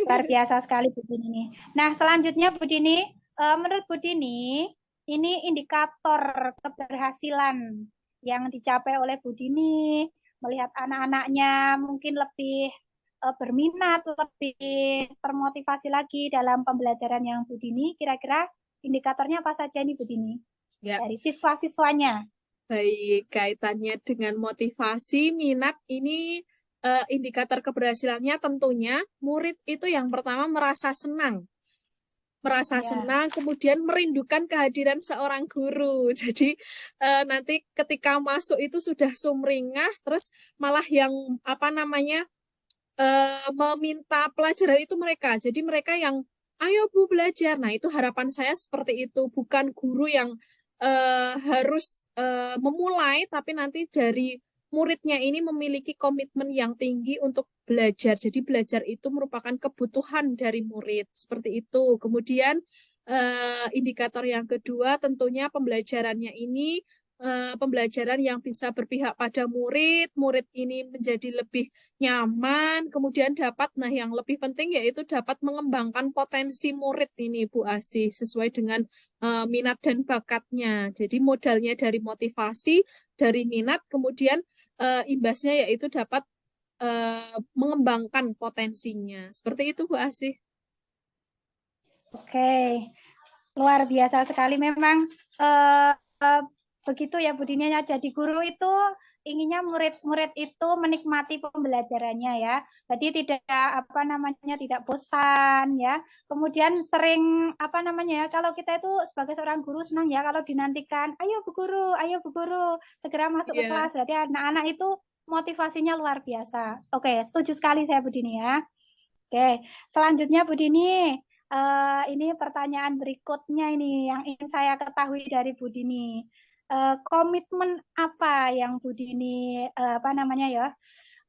Luar biasa sekali Bu Dini. Nah, selanjutnya Bu Dini, menurut Bu Dini, ini indikator keberhasilan yang dicapai oleh Bu Dini, melihat anak-anaknya mungkin lebih berminat, lebih termotivasi lagi dalam pembelajaran yang Bu Dini, kira-kira indikatornya apa saja nih Bu Dini? Ya. Dari siswa-siswanya. Baik, kaitannya dengan motivasi, minat ini indikator keberhasilannya tentunya murid itu yang pertama merasa senang. Merasa Ya. senang, kemudian merindukan kehadiran seorang guru. Jadi nanti ketika masuk itu sudah sumringah, terus malah yang apa namanya meminta pelajaran itu mereka. Jadi mereka yang ayo Bu belajar. Nah itu harapan saya seperti itu, bukan guru yang harus memulai, tapi nanti dari muridnya ini memiliki komitmen yang tinggi untuk belajar. Jadi belajar itu merupakan kebutuhan dari murid seperti itu. Kemudian indikator yang kedua tentunya pembelajarannya ini pembelajaran yang bisa berpihak pada murid, murid ini menjadi lebih nyaman, kemudian dapat, nah yang lebih penting yaitu dapat mengembangkan potensi murid ini Bu Asih sesuai dengan minat dan bakatnya. Jadi modalnya dari motivasi, dari minat, kemudian imbasnya yaitu dapat mengembangkan potensinya. Seperti itu Bu Asih. Oke, luar biasa sekali memang begitu ya Bu Dini ya. Jadi guru itu inginnya murid-murid itu menikmati pembelajarannya ya. Jadi tidak apa namanya tidak bosan ya. Kemudian sering apa namanya ya kalau kita itu sebagai seorang guru senang ya kalau dinantikan, ayo Bu Guru segera masuk ke Iya. kelas. Berarti anak-anak itu motivasinya luar biasa. Oke, setuju sekali saya Bu Dini ya. Oke, selanjutnya Bu Dini, ini pertanyaan berikutnya ini yang ingin saya ketahui dari Bu Dini. Komitmen apa yang Bu Dini apa namanya ya?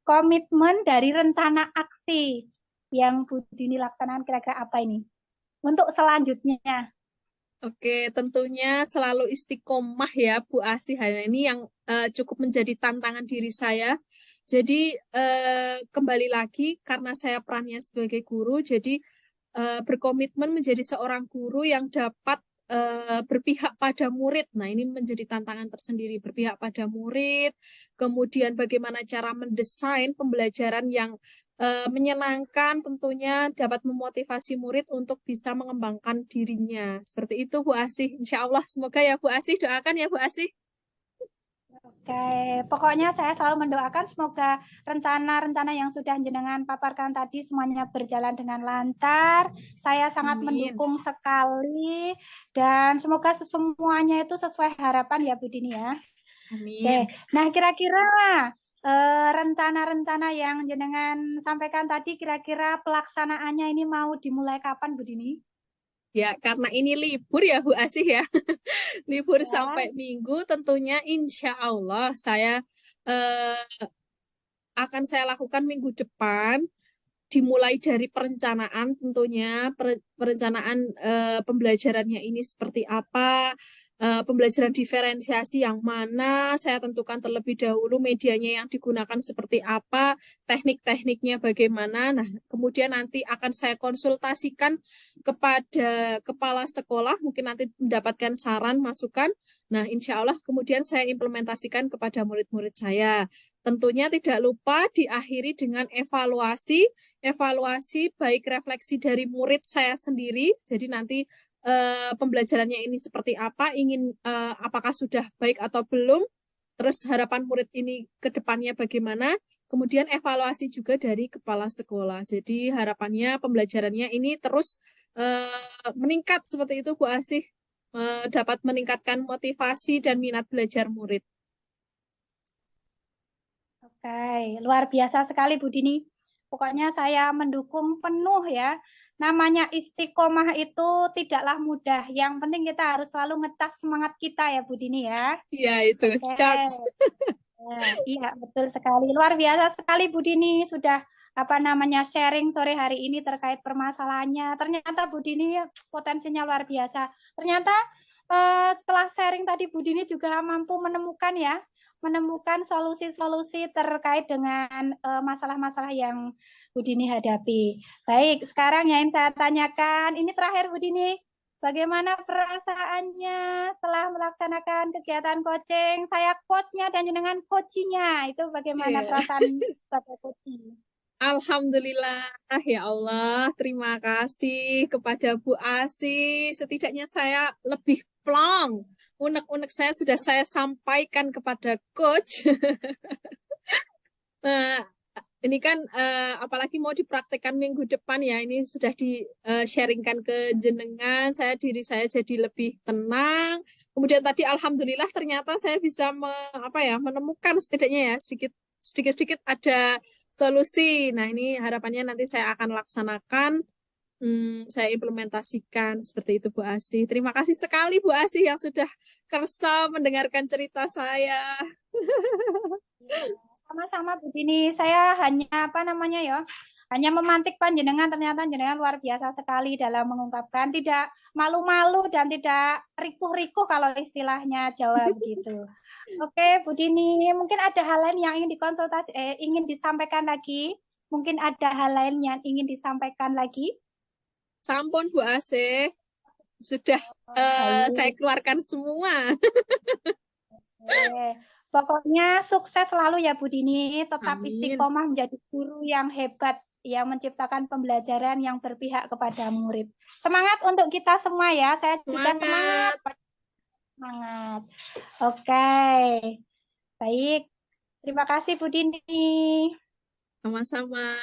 Komitmen dari rencana aksi yang Bu Dini laksanakan kira-kira apa ini? Untuk selanjutnya. Oke, tentunya selalu istiqomah ya Bu Asih. Ini yang cukup menjadi tantangan diri saya. Jadi kembali lagi karena saya perannya sebagai guru, jadi berkomitmen menjadi seorang guru yang dapat berpihak pada murid. Nah, ini menjadi tantangan tersendiri, berpihak pada murid. Kemudian bagaimana cara mendesain pembelajaran yang menyenangkan, tentunya dapat memotivasi murid untuk bisa mengembangkan dirinya. Seperti itu Bu Asih. Insya Allah semoga ya Bu Asih, doakan ya Bu Asih. Oke, pokoknya saya selalu mendoakan semoga rencana-rencana yang sudah jenengan paparkan tadi semuanya berjalan dengan lancar. Saya sangat Amin. mendukung sekali dan semoga semuanya itu sesuai harapan ya Bu Dini ya. Oke, Amin. nah kira-kira rencana-rencana yang jenengan sampaikan tadi kira-kira pelaksanaannya ini mau dimulai kapan Bu Dini? Ya, karena ini libur ya Bu Asih ya. Libur Ya. sampai Minggu tentunya insya Allah saya akan saya lakukan minggu depan dimulai dari perencanaan tentunya perencanaan pembelajarannya ini seperti apa, pembelajaran diferensiasi yang mana saya tentukan terlebih dahulu, medianya yang digunakan seperti apa, teknik-tekniknya bagaimana. Nah kemudian nanti akan saya konsultasikan kepada kepala sekolah, mungkin nanti mendapatkan saran masukan. Nah insya Allah kemudian saya implementasikan kepada murid-murid saya. Tentunya tidak lupa diakhiri dengan evaluasi baik refleksi dari murid saya sendiri. Jadi nanti pembelajarannya ini seperti apa, ingin apakah sudah baik atau belum, terus harapan murid ini ke depannya bagaimana, kemudian evaluasi juga dari kepala sekolah. Jadi harapannya pembelajarannya ini terus meningkat seperti itu Bu Asih, dapat meningkatkan motivasi dan minat belajar murid. Oke, luar biasa sekali Bu Dini. Pokoknya saya mendukung penuh ya. Namanya istiqomah itu tidaklah mudah. Yang penting kita harus selalu ngecas semangat kita ya Bu Dini ya. Ya itu, Oke. charge. Nah, iya betul sekali. Luar biasa sekali Bu Dini sudah apa namanya sharing sore hari ini terkait permasalahannya. Ternyata Bu Dini potensinya luar biasa. Ternyata setelah sharing tadi Bu Dini juga mampu menemukan solusi-solusi terkait dengan masalah-masalah yang Bu Dini hadapi. Baik, sekarang yang ingin saya tanyakan, ini terakhir Bu Dini, bagaimana perasaannya setelah melaksanakan kegiatan coaching? Saya coachnya dan jenengan coachinya. Itu bagaimana Iya. perasaan sebagai coaching? Alhamdulillah, ya Allah, terima kasih kepada Bu Asi. Setidaknya saya lebih plong. Unek-unek saya sudah saya sampaikan kepada coach. Nah, ini kan apalagi mau dipraktekkan minggu depan ya, ini sudah di-sharingkan ke jenengan, diri saya jadi lebih tenang. Kemudian tadi alhamdulillah ternyata saya bisa menemukan setidaknya ya sedikit-sedikit ada solusi. Nah, ini harapannya nanti saya akan laksanakan, saya implementasikan seperti itu Bu Asih. Terima kasih sekali Bu Asih yang sudah kersa mendengarkan cerita saya. Sama-sama Bu Dini, saya hanya hanya memantik panjenengan, ternyata jenengan luar biasa sekali dalam mengungkapkan, tidak malu-malu dan tidak rikuh-rikuh kalau istilahnya Jawa begitu. Oke, Bu Dini, mungkin ada hal lain yang ingin disampaikan lagi? Mungkin ada hal lain yang ingin disampaikan lagi? Sampun Bu Asih, sudah saya Baik. keluarkan semua. Oke. Pokoknya sukses selalu ya Bu Dini, tetap Amin. istiqomah menjadi guru yang hebat yang menciptakan pembelajaran yang berpihak kepada murid. Semangat untuk kita semua ya. Saya juga semangat. Semangat. Oke. Baik. Terima kasih Bu Dini. Sama-sama.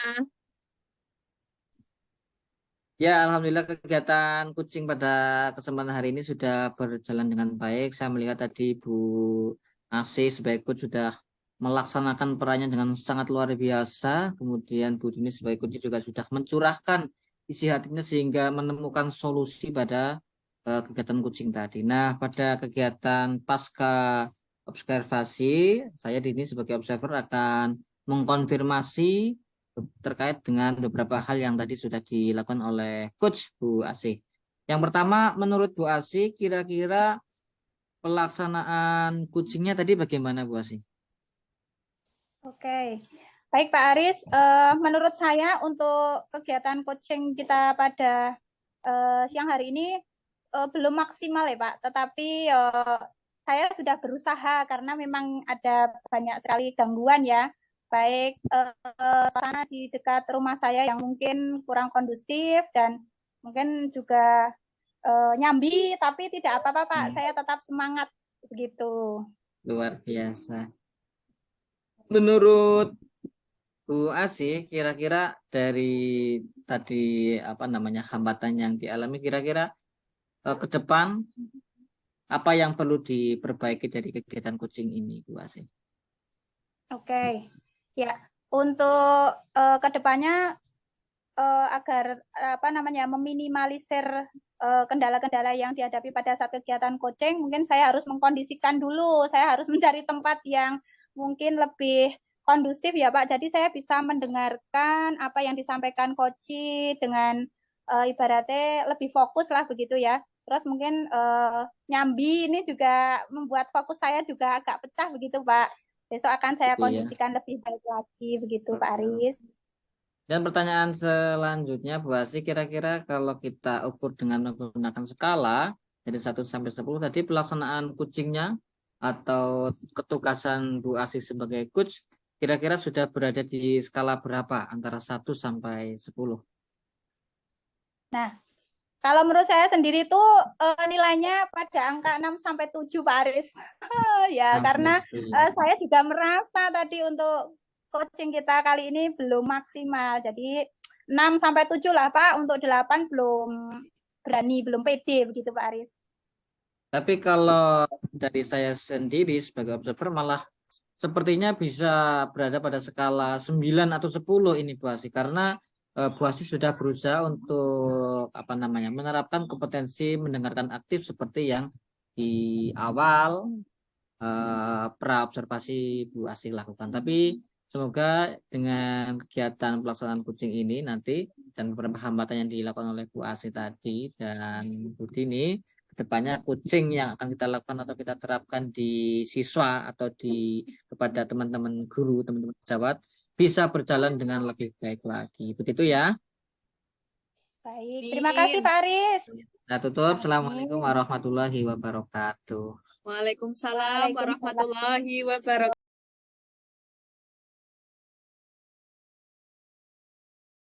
Ya, alhamdulillah kegiatan kucing pada kesempatan hari ini sudah berjalan dengan baik. Saya melihat tadi Bu Asih sebagai coach sudah melaksanakan perannya dengan sangat luar biasa. Kemudian Bu Dini sebagai coach juga sudah mencurahkan isi hatinya sehingga menemukan solusi pada kegiatan kucing tadi. Nah, pada kegiatan pasca observasi, saya Dini sebagai observer akan mengkonfirmasi terkait dengan beberapa hal yang tadi sudah dilakukan oleh Coach Bu Asih. Yang pertama, menurut Bu Asih, kira-kira pelaksanaan kucingnya tadi bagaimana Bu Asih? Oke, baik Pak Aris. Menurut saya untuk kegiatan coaching kita pada siang hari ini belum maksimal ya Pak. Tetapi saya sudah berusaha karena memang ada banyak sekali gangguan ya. Baik suasana di dekat rumah saya yang mungkin kurang kondusif dan mungkin juga nyambi, tapi tidak apa-apa Pak. Saya tetap semangat begitu. Luar biasa. Menurut Bu Asih, kira-kira dari tadi hambatan yang dialami, kira-kira ke depan apa yang perlu diperbaiki dari kegiatan kucing ini, Bu Asih? Oke, ya untuk kedepannya agar meminimalisir kendala-kendala yang dihadapi pada saat kegiatan coaching, mungkin saya harus mengkondisikan dulu, saya harus mencari tempat yang mungkin lebih kondusif ya Pak. Jadi saya bisa mendengarkan apa yang disampaikan coach dengan ibaratnya lebih fokus lah begitu ya. Terus mungkin nyambi ini juga membuat fokus saya juga agak pecah begitu Pak. Besok akan saya Gitu ya. kondisikan lebih baik lagi begitu Pak Aris. Dan pertanyaan selanjutnya Bu Asih, kira-kira kalau kita ukur dengan menggunakan skala dari 1 sampai 10 tadi, pelaksanaan kucingnya atau ketugasan Bu Asih sebagai coach kira-kira sudah berada di skala berapa antara 1 sampai 10? Nah, kalau menurut saya sendiri tuh nilainya pada angka 6 sampai 7 Pak Aris. Ya, karena saya juga merasa tadi untuk coaching kita kali ini belum maksimal. Jadi 6 sampai 7 lah Pak, untuk 8 belum berani, belum pede begitu Pak Aris. Tapi kalau dari saya sendiri sebagai observer malah sepertinya bisa berada pada skala 9 atau 10 ini Bu Asih, karena Bu Asih sudah berusaha untuk menerapkan kompetensi mendengarkan aktif seperti yang di awal pra observasi Bu Asih lakukan. Tapi semoga dengan kegiatan pelaksanaan kucing ini nanti dan beberapa hambatan yang dilakukan oleh Bu Asih tadi dan Bu Dini, kedepannya kucing yang akan kita lakukan atau kita terapkan di siswa atau kepada teman-teman guru, teman-teman pejabat bisa berjalan dengan lebih baik lagi. Begitu ya. Baik, terima kasih Pak Aris. Kita tutup. Assalamualaikum warahmatullahi wabarakatuh. Waalaikumsalam warahmatullahi wabarakatuh.